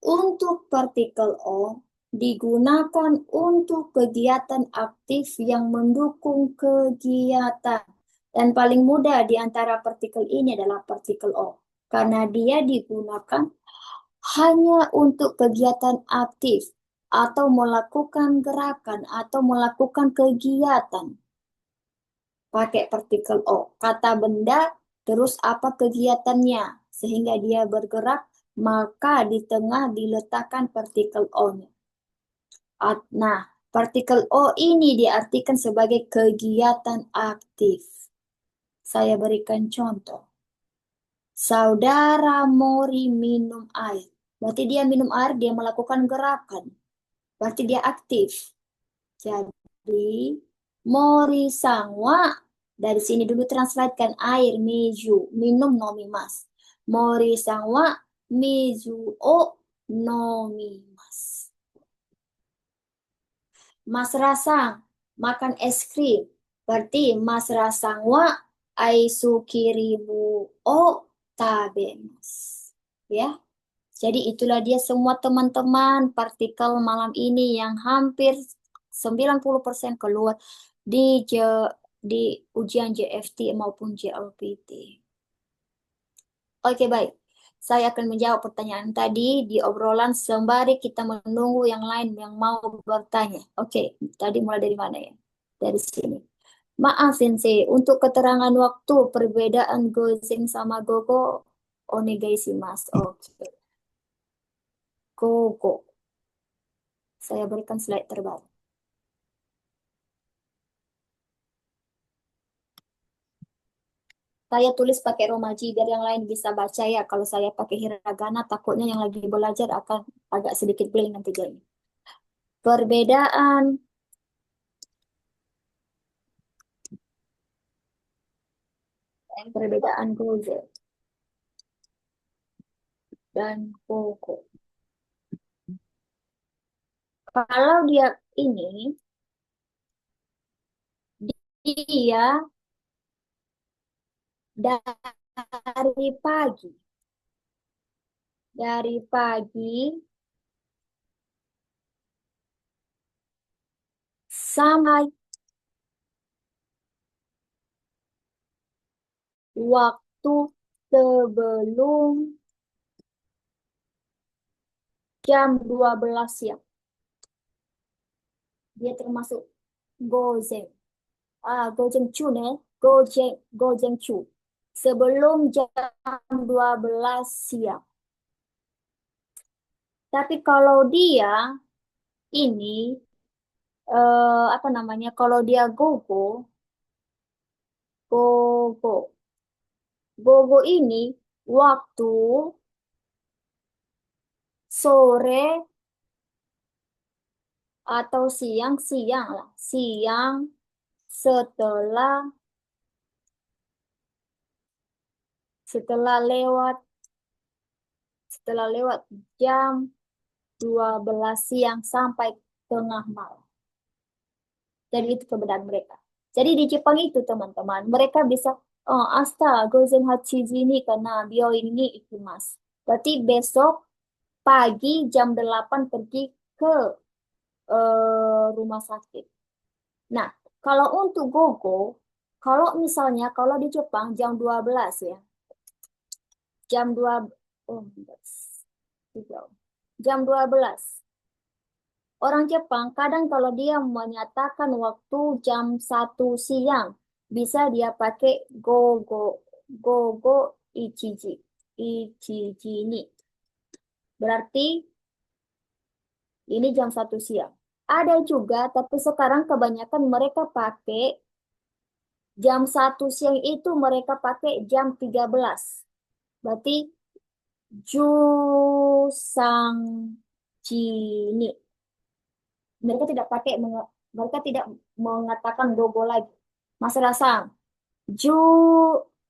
Untuk partikel O digunakan untuk kegiatan aktif yang mendukung kegiatan. Dan paling mudah di antara partikel ini adalah partikel O. Karena dia digunakan hanya untuk kegiatan aktif atau melakukan gerakan atau melakukan kegiatan. Pakai partikel O. Kata benda, terus apa kegiatannya. Sehingga dia bergerak, maka di tengah diletakkan partikel O-nya. Nah, partikel O ini diartikan sebagai kegiatan aktif. Saya berikan contoh. Saudara Mori minum air. Berarti dia minum air, dia melakukan gerakan. Berarti dia aktif. Jadi, Mori sangwa, dari sini dulu translatekan air, meju, minum nomimas. Mori sangwa, meju o nomimas. Mas Rasang, makan es krim. Berarti Mas Rasang wa aisukirimu o tabemas. Ya. Jadi itulah dia semua teman-teman partikel malam ini yang hampir 90% keluar di ujian JFT maupun JLPT. Oke, baik. Saya akan menjawab pertanyaan tadi di obrolan sembari kita menunggu yang lain yang mau bertanya. Oke, tadi mulai dari mana ya? dari sini. Maaf, Sensei, untuk keterangan waktu perbedaan Gozen sama Gogo, onegaishimasu. Oke, Gogo. Saya berikan slide terbaru. Saya tulis pakai romaji biar yang lain bisa baca ya. Kalau saya pakai hiragana, takutnya yang lagi belajar akan agak sedikit blank nanti jadi. Perbedaan perbedaan Gozen dan Gogo. Kalau dia ini, dia dari pagi, dari pagi sampai waktu sebelum jam 12 siang. Dia termasuk Gozen. Gozen Chun ya. Gozen Chun. Sebelum jam 12 siang. Tapi kalau dia ini apa namanya? Kalau dia gogo, gogo, gogo ini waktu sore atau siang lah, siang setelah setelah lewat setelah lewat jam 12 siang sampai tengah malam. Jadi itu perbedaan mereka. Jadi di Jepang itu teman-teman, mereka bisa asta gozen hachiji ni karena bio ini ikimasu. Berarti besok pagi jam 8 pergi ke rumah sakit. Nah, kalau untuk gogo, kalau misalnya kalau di Jepang jam 12 ya, jam 2 oh, jam 12. Orang Jepang kadang kalau dia menyatakan waktu jam 1 siang, bisa dia pakai gogo ichiji. Ichiji ini. Berarti ini jam 1 siang. Ada juga, tapi sekarang kebanyakan mereka pakai jam 1 siang itu mereka pakai jam 13. Berarti Jusang Jini. Mereka tidak mengatakan gogo lagi. Mas Rasang, Jusang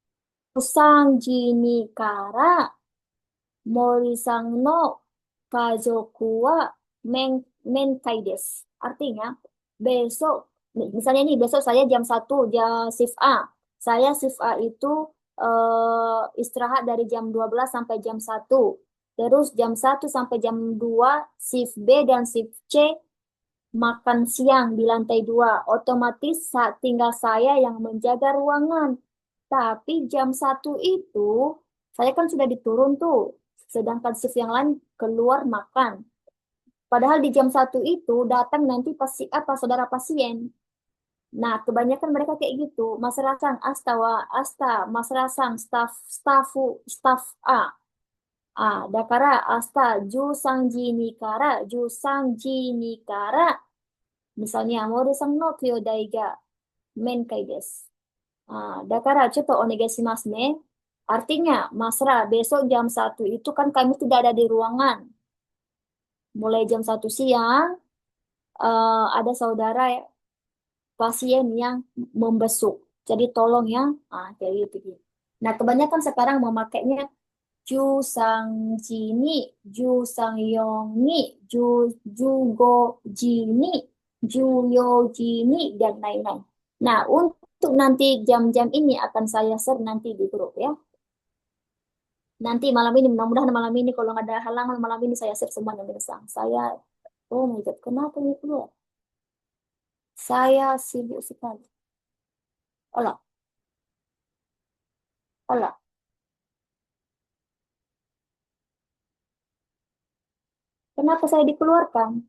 Jini kara Morisang no kazoku wa menkai desu. Artinya, besok, misalnya nih, besok saya jam 1, shift A. Saya shift A itu istirahat dari jam 12 sampai jam 1. Terus jam 1 sampai jam 2, shift B dan shift C makan siang di lantai 2. Otomatis tinggal saya yang menjaga ruangan. Tapi jam 1 itu, saya kan sudah diturun tuh. Sedangkan shift yang lain keluar makan. Padahal di jam 1 itu datang nanti apa saudara pasien. Nah, kebanyakan mereka kayak gitu. Mas Rasang, Mas Rasang, staff A. Dakara, asta, Jusangji Nikara, Jusangji Nikara. Misalnya, Mori-san no kyodai ga menkai desu. Dakara, coto onegaishimasu ne. Artinya, Masra, besok jam 1 itu kan kami tidak ada di ruangan. Mulai jam 1 siang, ada saudara pasien yang membesuk. Jadi tolong ya, kayak gitu. Nah, kebanyakan sekarang memakainya Jusang Jini, Jusang Yongi, Jugo Jini, Juyo Jini, dan lain-lain. Nah, untuk nanti jam-jam ini akan saya share nanti di grup ya. Nanti malam ini, mudah-mudahan malam ini kalau nggak ada halangan malam ini saya share semuanya bersama. Oh my God, kenapa ini keluar? Saya sibuk sekali. Olah, olah. Kenapa saya dikeluarkan?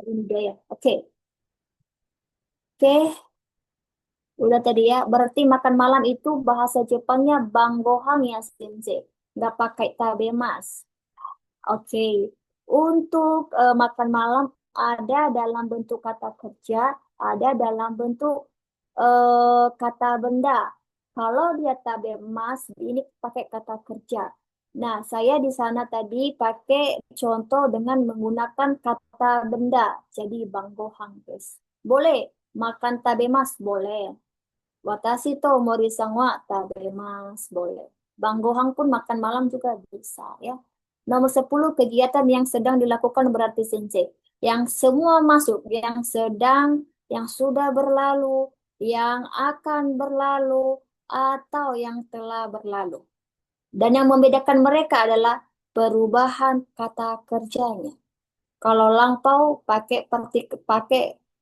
ini dia ya. Oke. Oke, udah tadi ya. Berarti makan malam itu bahasa Jepangnya banggohang ya, Sensei. Nggak pakai tabemas. Oke. Untuk makan malam ada dalam bentuk kata kerja, ada dalam bentuk kata benda. Kalau dia tabemas, ini pakai kata kerja. Nah, saya di sana tadi pakai contoh dengan menggunakan kata benda. Jadi banggohang, guys. Boleh. Makan tabemas, boleh. Watashi to mori-san wa tabemasu, boleh. Banggohang pun makan malam juga bisa ya. Nomor 10 kegiatan yang sedang dilakukan berarti sensei. Yang semua masuk, yang sedang, yang sudah berlalu, yang akan berlalu, atau yang telah berlalu. Dan yang membedakan mereka adalah perubahan kata kerjanya. Kalau lampau pakai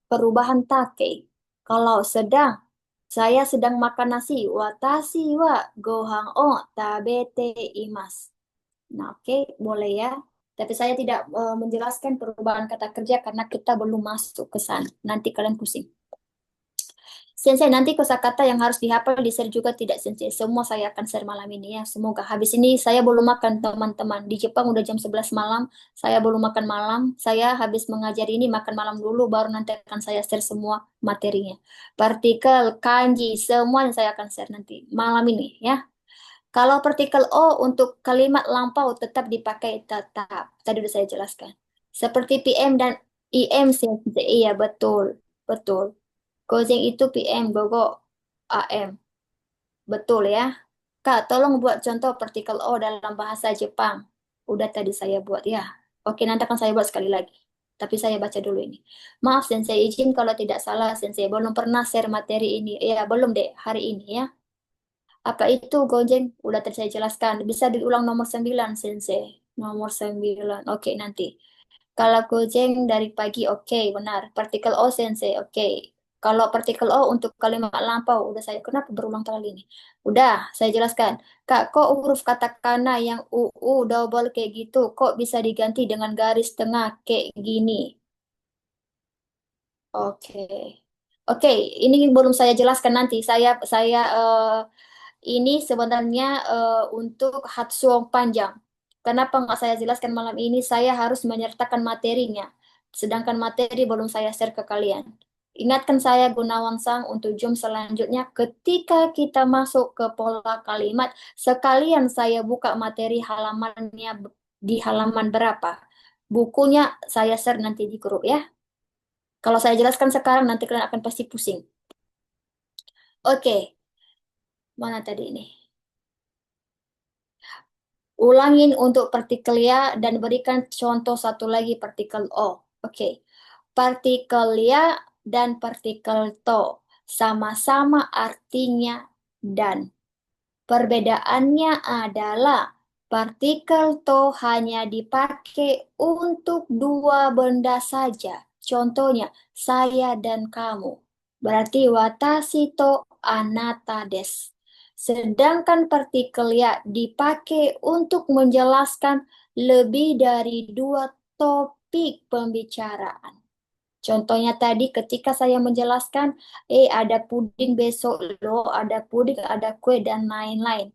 perubahan take. Kalau sedang, saya sedang makan nasi. Watashi wa gohan o tabete imasu. Nah, oke, boleh ya. Tapi saya tidak menjelaskan perubahan kata kerja karena kita belum masuk ke sana. Nanti kalian pusing. Sensei, nanti kosakata yang harus dihafal di-share juga tidak, Sensei. Semua saya akan share malam ini ya. Semoga habis ini saya belum makan, teman-teman. Di Jepang udah jam 11 malam. Saya belum makan malam. Saya habis mengajar ini makan malam dulu, baru nanti akan saya share semua materinya. Partikel, kanji, semua yang saya akan share nanti malam ini ya. Kalau partikel O untuk kalimat lampau tetap dipakai tetap. Tadi sudah saya jelaskan. Seperti PM dan IM, Sensei. Iya, betul. Betul. Gojek itu PM, Gogo AM. Betul ya. Kak, tolong buat contoh partikel O dalam bahasa Jepang. Udah tadi saya buat ya. Oke, nanti akan saya buat sekali lagi. Tapi saya baca dulu ini. Maaf, Sensei, izin kalau tidak salah, Sensei. Belum pernah share materi ini. Ya, belum deh, hari ini ya. Apa itu Gojek? Udah tadi saya jelaskan. Bisa diulang nomor 9, Sensei. Nomor 9. Oke, nanti. Kalau Gojek dari pagi, oke, benar. Partikel O, Sensei, oke. Kalau partikel O untuk kalimat lampau, udah saya, kenapa berulang kali ini? Udah, saya jelaskan. Kak, kok huruf katakana yang UU double kayak gitu, kok bisa diganti dengan garis tengah kayak gini? Oke. Oke, ini belum saya jelaskan nanti. Ini sebenarnya untuk Hatsuong panjang. Kenapa nggak saya jelaskan malam ini? Saya harus menyertakan materinya. Sedangkan materi belum saya share ke kalian. Ingatkan saya Gunawan Sang untuk Zoom selanjutnya ketika kita masuk ke pola kalimat, sekalian saya buka materi halamannya di halaman berapa. Bukunya saya share nanti di grup ya. Kalau saya jelaskan sekarang nanti kalian akan pasti pusing. Oke, mana tadi ini? Ulangin untuk partikel ya dan berikan contoh satu lagi partikel O. Oke. Partikel ya dan partikel to sama-sama artinya dan. Perbedaannya adalah partikel to hanya dipakai untuk dua benda saja. Contohnya, saya dan kamu. Berarti watashi to anata desu. Sedangkan partikel ya dipakai untuk menjelaskan lebih dari dua topik pembicaraan. Contohnya tadi ketika saya menjelaskan, ada puding besok loh, ada puding, ada kue dan lain-lain.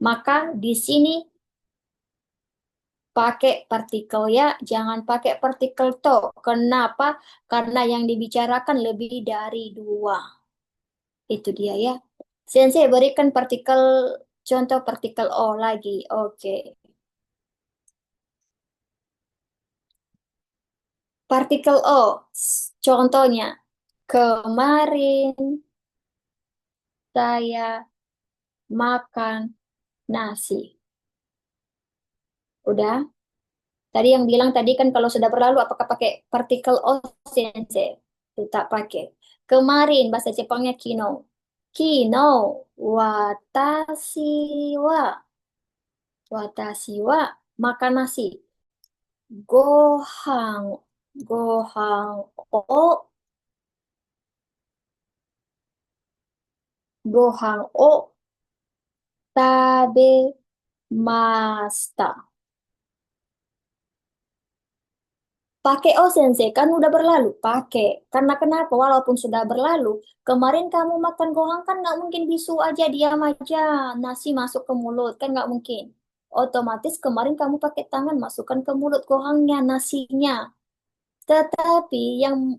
Maka di sini pakai partikel ya, jangan pakai partikel to. Kenapa? Karena yang dibicarakan lebih dari dua. Itu dia ya. Sensei berikan contoh partikel O lagi. Oke. Partikel O, contohnya kemarin saya makan nasi. Udah? Tadi yang bilang tadi kan kalau sudah berlalu apakah pakai partikel o sensei? Tidak pakai. Kemarin bahasa Jepangnya kino. Kino watashi wa watashi wa makan nasi. Gohan gohan o gohan o tabemashita. Pakai oh sensei, kan udah berlalu. Pakai. Karena kenapa? Walaupun sudah berlalu, kemarin kamu makan gohang kan nggak mungkin bisu aja, diam aja. Nasi masuk ke mulut, kan nggak mungkin. Otomatis kemarin kamu pakai tangan masukkan ke mulut gohangnya, nasinya. Tetapi yang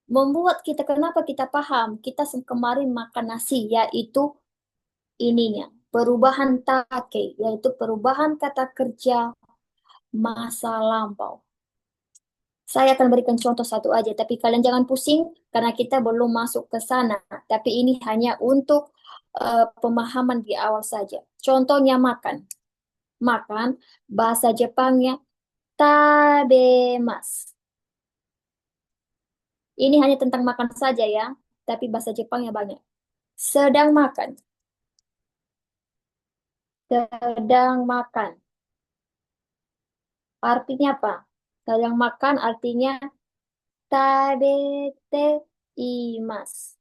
membuat kita, kenapa kita paham, kita kemarin makan nasi, yaitu ininya. Perubahan take, yaitu perubahan kata kerja masa lampau. Saya akan berikan contoh satu aja, tapi kalian jangan pusing karena kita belum masuk ke sana. Tapi ini hanya untuk pemahaman di awal saja. Contohnya makan. Makan, bahasa Jepangnya tabemas. Ini hanya tentang makan saja ya, tapi bahasa Jepangnya banyak. Sedang makan, sedang makan. Artinya apa? Sedang makan artinya tabete imas.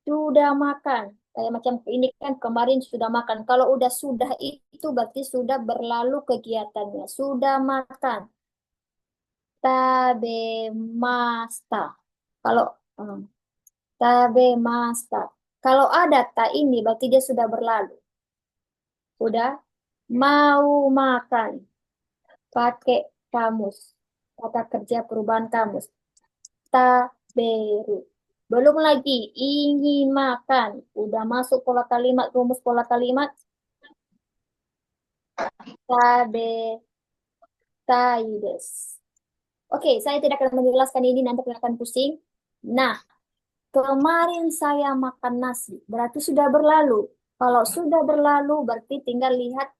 Sudah makan. Kayak macam ini kan kemarin sudah makan. Kalau udah sudah itu berarti sudah berlalu kegiatannya. Sudah makan. Tabemasta. Kalau hmm, tabemasta. Kalau ada ta ini berarti dia sudah berlalu. Sudah mau makan. Pakai kamus. Kata kerja perubahan kamus. Taberu. Belum lagi ingin makan. Udah masuk pola kalimat, rumus pola kalimat. Tabe taides. Oke, saya tidak akan menjelaskan ini, nanti akan pusing. Nah, kemarin saya makan nasi, berarti sudah berlalu. Kalau sudah berlalu, berarti tinggal lihat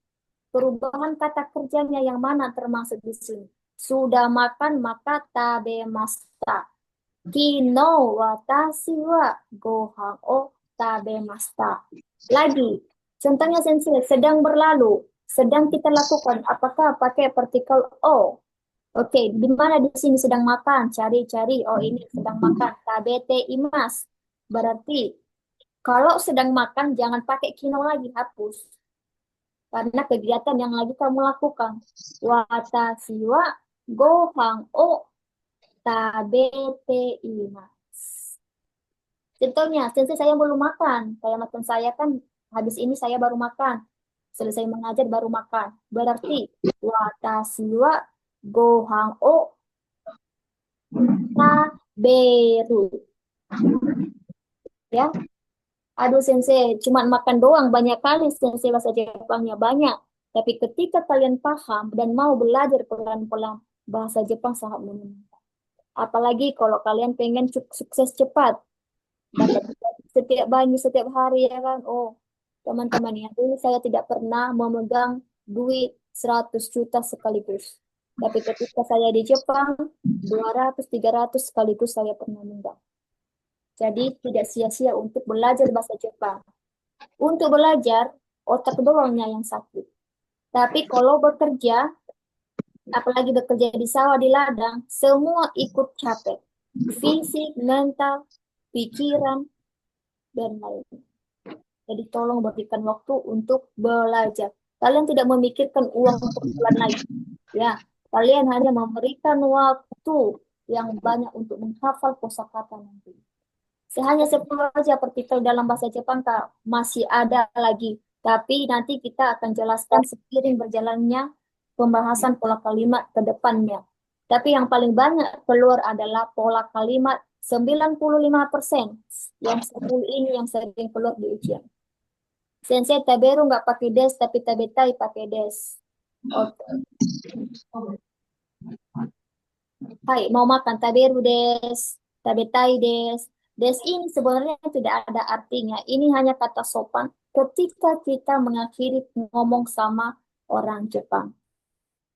perubahan kata kerjanya yang mana termasuk di sini. Sudah makan, maka tabemasta. Kino watashi wa gohan o tabemasta. Lagi, contohnya sensei, sedang berlalu. Sedang kita lakukan, apakah pakai partikel o? Oke, di mana di sini sedang makan? Cari-cari. Oh, ini sedang makan. Tabete imas. Berarti kalau sedang makan jangan pakai kino lagi, hapus. Karena kegiatan yang lagi kamu lakukan. Watashi wa gohan o tabete imas. Contohnya, sensei saya belum makan. Kayak makan saya kan habis ini saya baru makan. Selesai mengajar baru makan. Berarti watashi wa gohan o taberu. Ya, aduh sensei, cuma makan doang banyak kali sensei bahasa Jepangnya banyak. Tapi ketika kalian paham dan mau belajar pelan-pelan, bahasa Jepang sangat menyenangkan. Apalagi kalau kalian pengen sukses cepat, dapat setiap banyak setiap hari ya kan. Oh, teman-teman ya, dulu saya tidak pernah memegang duit 100 juta sekaligus. Tapi ketika saya di Jepang, 200-300 sekaligus saya pernah memegang. Jadi tidak sia-sia untuk belajar bahasa Jepang. Untuk belajar, otak doangnya yang sakit. Tapi kalau bekerja, apalagi bekerja di sawah, di ladang, semua ikut capek. Fisik, mental, pikiran, dan lain-lain. Jadi tolong berikan waktu untuk belajar. Kalian tidak memikirkan uang per bulan lagi. Ya, kalian hanya memberikan waktu yang banyak untuk menghafal kosakata nanti. Hanya 10 aja partikel dalam bahasa Jepang, Kak. Masih ada lagi. Tapi nanti kita akan jelaskan seiring berjalannya pembahasan pola kalimat ke depannya. Tapi yang paling banyak keluar adalah pola kalimat 95%. Yang 10 ini yang sering keluar di ujian. Sensei taberu nggak pakai des, tapi tabetai pakai des. Oke. Hai, mau makan taberu des, tabetai des. Des ini sebenarnya tidak ada artinya. Ini hanya kata sopan ketika kita mengakhiri ngomong sama orang Jepang.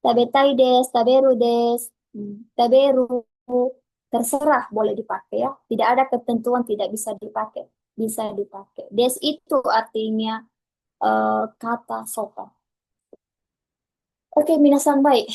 Tabetai des, taberu des, taberu. Terserah boleh dipakai ya. Tidak ada ketentuan tidak bisa dipakai. Bisa dipakai. Des itu artinya kata sopan. Oke, minasan baik.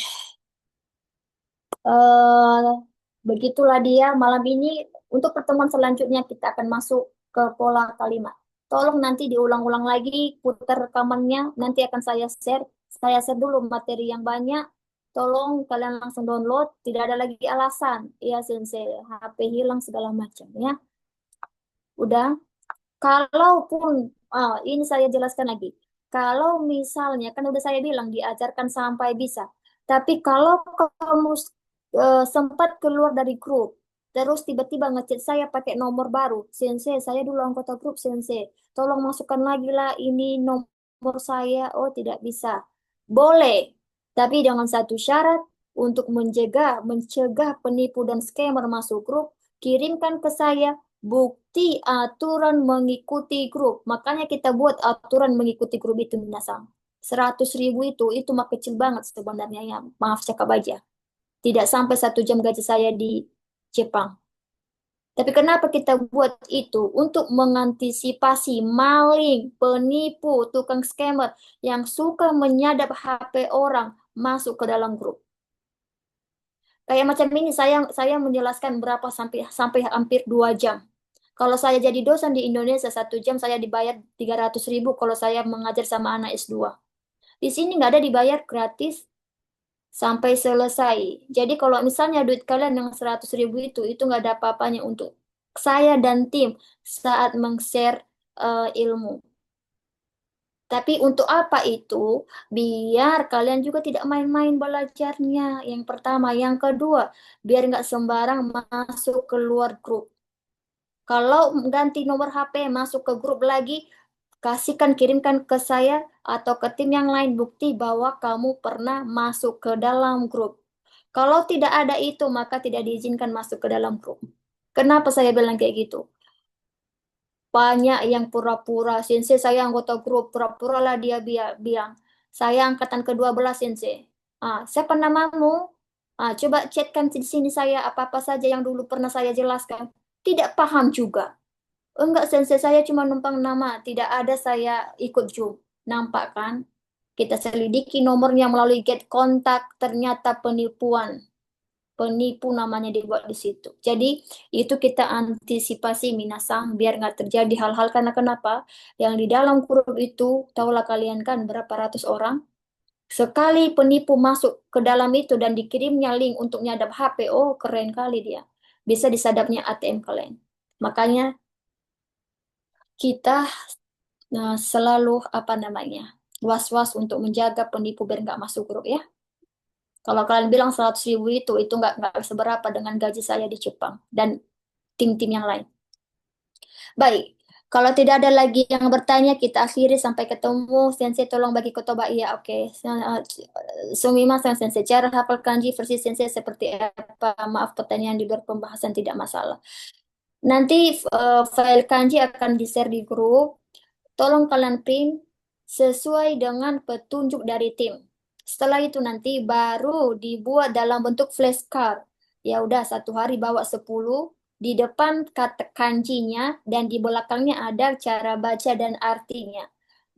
eh Begitulah dia malam ini. Untuk pertemuan selanjutnya kita akan masuk ke pola kalimat. Tolong nanti diulang-ulang lagi, putar rekamannya. Nanti akan saya share. Saya share dulu materi yang banyak. tolong kalian langsung download, tidak ada lagi alasan. Iya, Sensei, HP hilang segala macam ya. Udah, kalaupun ini saya jelaskan lagi. Kalau misalnya kan udah saya bilang diajarkan sampai bisa. Tapi kalau kamu sempat keluar dari grup, terus tiba-tiba ngechat saya pakai nomor baru, Sensei, saya dulu anggota grup Sensei. Tolong masukkan lagi lah ini nomor saya. Oh, tidak bisa. Boleh, tapi dengan satu syarat untuk mencegah penipu dan scammer masuk grup, kirimkan ke saya bukti aturan mengikuti grup. Makanya kita buat aturan mengikuti grup itu minasang. 100.000 itu mah kecil banget sebenarnya ya. Maaf cakap aja. Tidak sampai 1 jam gaji saya di Jepang. Tapi kenapa kita buat itu? Untuk mengantisipasi maling, penipu, tukang scammer yang suka menyadap HP orang masuk ke dalam grup. Kayak macam ini saya menjelaskan berapa sampai sampai hampir 2 jam. Kalau saya jadi dosen di Indonesia 1 jam saya dibayar 300.000 kalau saya mengajar sama anak S2. Di sini nggak ada dibayar gratis sampai selesai. Jadi kalau misalnya duit kalian yang 100.000 itu nggak ada apa-apanya untuk saya dan tim saat meng-share ilmu. Tapi untuk apa itu? Biar kalian juga tidak main-main belajarnya. Yang pertama. Yang kedua, biar nggak sembarang masuk keluar grup. Kalau ganti nomor HP masuk ke grup lagi, kirimkan ke saya atau ke tim yang lain bukti bahwa kamu pernah masuk ke dalam grup. Kalau tidak ada itu, maka tidak diizinkan masuk ke dalam grup. Kenapa saya bilang kayak gitu? Banyak yang pura-pura, Sensei saya anggota grup, pura-pura lah dia bilang, saya angkatan ke-12 Sensei. Siapa namamu? Coba chatkan di sini saya apa-apa saja yang dulu pernah saya jelaskan. Tidak paham juga. Enggak, Sensei, saya cuma numpang nama. Tidak ada saya ikut Zoom. Nampak kan? Kita selidiki nomornya melalui get kontak, ternyata penipuan. Penipu namanya dibuat di situ. Jadi itu kita antisipasi minasang biar nggak terjadi hal-hal karena kenapa? Yang di dalam grup itu, tahulah kalian kan berapa ratus orang. Sekali penipu masuk ke dalam itu dan dikirimnya link untuk nyadap HP, oh keren kali dia. Bisa disadapnya ATM kalian. Makanya kita selalu apa namanya was-was untuk menjaga penipu biar nggak masuk grup ya. Kalau kalian bilang 100.000 itu nggak seberapa dengan gaji saya di Jepang dan tim-tim yang lain. Baik, kalau tidak ada lagi yang bertanya, kita akhiri sampai ketemu. Sensei tolong bagi kotoba. Iya, oke. Sumimasen Sensei, cara hafal kanji versi Sensei seperti apa? Maaf, pertanyaan di luar pembahasan tidak masalah. Nanti file kanji akan di-share di grup. Tolong kalian print sesuai dengan petunjuk dari tim. Setelah itu nanti baru dibuat dalam bentuk flashcard. Ya udah 1 hari bawa 10, di depan kata kanjinya dan di belakangnya ada cara baca dan artinya.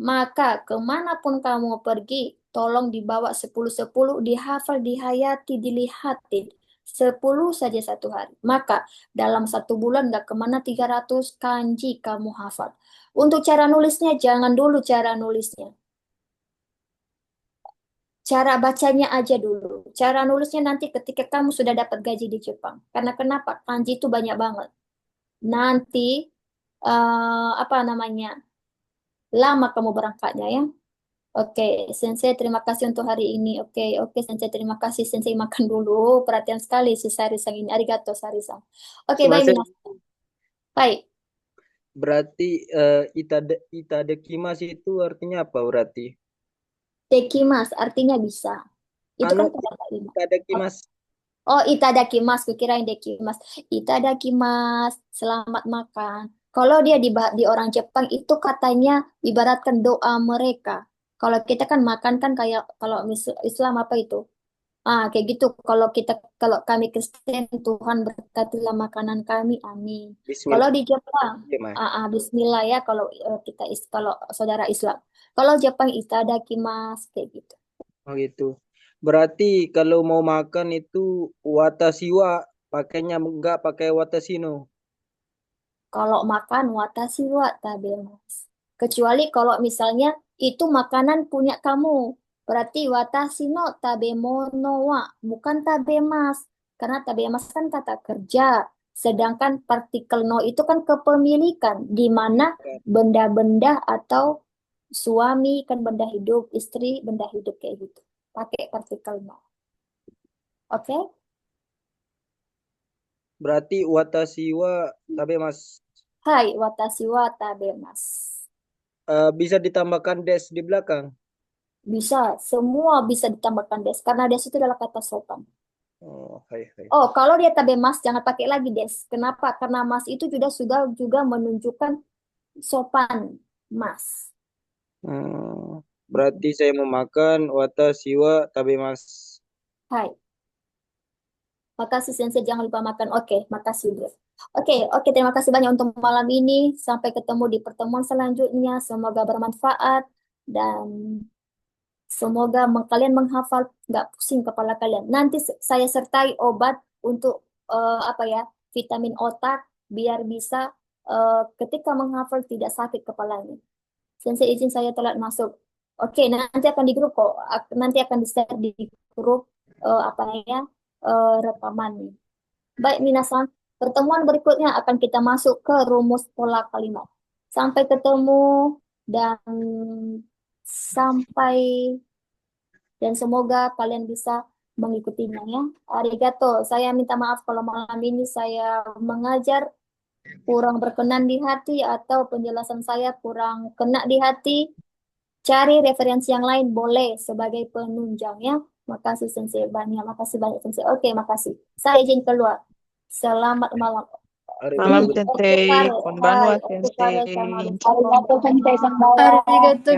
Maka kemanapun kamu pergi, tolong dibawa 10-10, dihafal, dihayati, dilihatin. 10 saja 1 hari. Maka dalam 1 bulan nggak kemana 300 kanji kamu hafal. Untuk cara nulisnya, jangan dulu cara nulisnya. Cara bacanya aja dulu. Cara nulisnya nanti ketika kamu sudah dapat gaji di Jepang. Karena kenapa? Kanji itu banyak banget. Nanti, apa namanya, lama kamu berangkatnya ya. Oke, Sensei terima kasih untuk hari ini. Oke, oke Sensei terima kasih. Sensei makan dulu. Perhatian sekali si Sarisang ini. Arigato Sarisang. Oke, baik Sumasen, Minas. Baik. berarti itadekimasu itu artinya apa berarti? Tekimas artinya bisa. Itu Anu, kan kata lima. itadakimasu. Oh, itadakimasu, kukirain dekimasu. Itadakimasu, selamat makan. Kalau dia di orang Jepang itu katanya ibaratkan doa mereka. Kalau kita kan makan kan kayak kalau Islam apa itu? Kayak gitu. Kalau kami Kristen, Tuhan berkatilah makanan kami, amin. Kalau di Jepang, Bismillah. Bismillah ya. Kalau kalau saudara Islam. Kalau Jepang itadakimasu kayak gitu. Oh gitu. Berarti kalau mau makan itu watashi wa pakainya enggak pakai watashi no. Kalau makan watashi wa tabemas. Kecuali kalau misalnya itu makanan punya kamu. Berarti watashi no tabemono wa, bukan tabemas. Karena tabemas kan kata kerja. Sedangkan partikel no itu kan kepemilikan, di mana benda-benda atau suami kan benda hidup, istri benda hidup kayak gitu. Pakai partikel no. Oke? Berarti watashi wa tabemas. Hai, watashi wa tabemas. Bisa ditambahkan des di belakang. Bisa, semua bisa ditambahkan des. Karena des itu adalah kata sopan. Oh, hai hai. Oh, kalau dia tabemas, jangan pakai lagi des. Kenapa? Karena mas itu juga menunjukkan sopan, mas. Berarti saya mau makan watashi wa tabemas. Hai, makasih sensei, jangan lupa makan. Oke, makasih bro. Oke, terima kasih banyak untuk malam ini. Sampai ketemu di pertemuan selanjutnya. Semoga bermanfaat dan semoga kalian menghafal, nggak pusing kepala kalian. Nanti saya sertai obat untuk apa ya, vitamin otak biar bisa ketika menghafal tidak sakit kepalanya. Sensei izin saya telat masuk. Oke, nanti akan di grup kok. Nanti akan di-share di grup apa ya rekamannya. Baik, minasan. Pertemuan berikutnya akan kita masuk ke rumus pola kalimat. Sampai ketemu dan sampai dan semoga kalian bisa mengikutinya ya. Arigato. Saya minta maaf kalau malam ini saya mengajar kurang berkenan di hati atau penjelasan saya kurang kena di hati. Cari referensi yang lain boleh sebagai penunjang ya. Makasih Sensei banyak. Makasih banyak Sensei. Oke, makasih. Saya izin keluar. Selamat malam. Malam Arigato. Sensei, konbanwa Hai, Sensei. Arigato Sensei, konbanwa. Ya.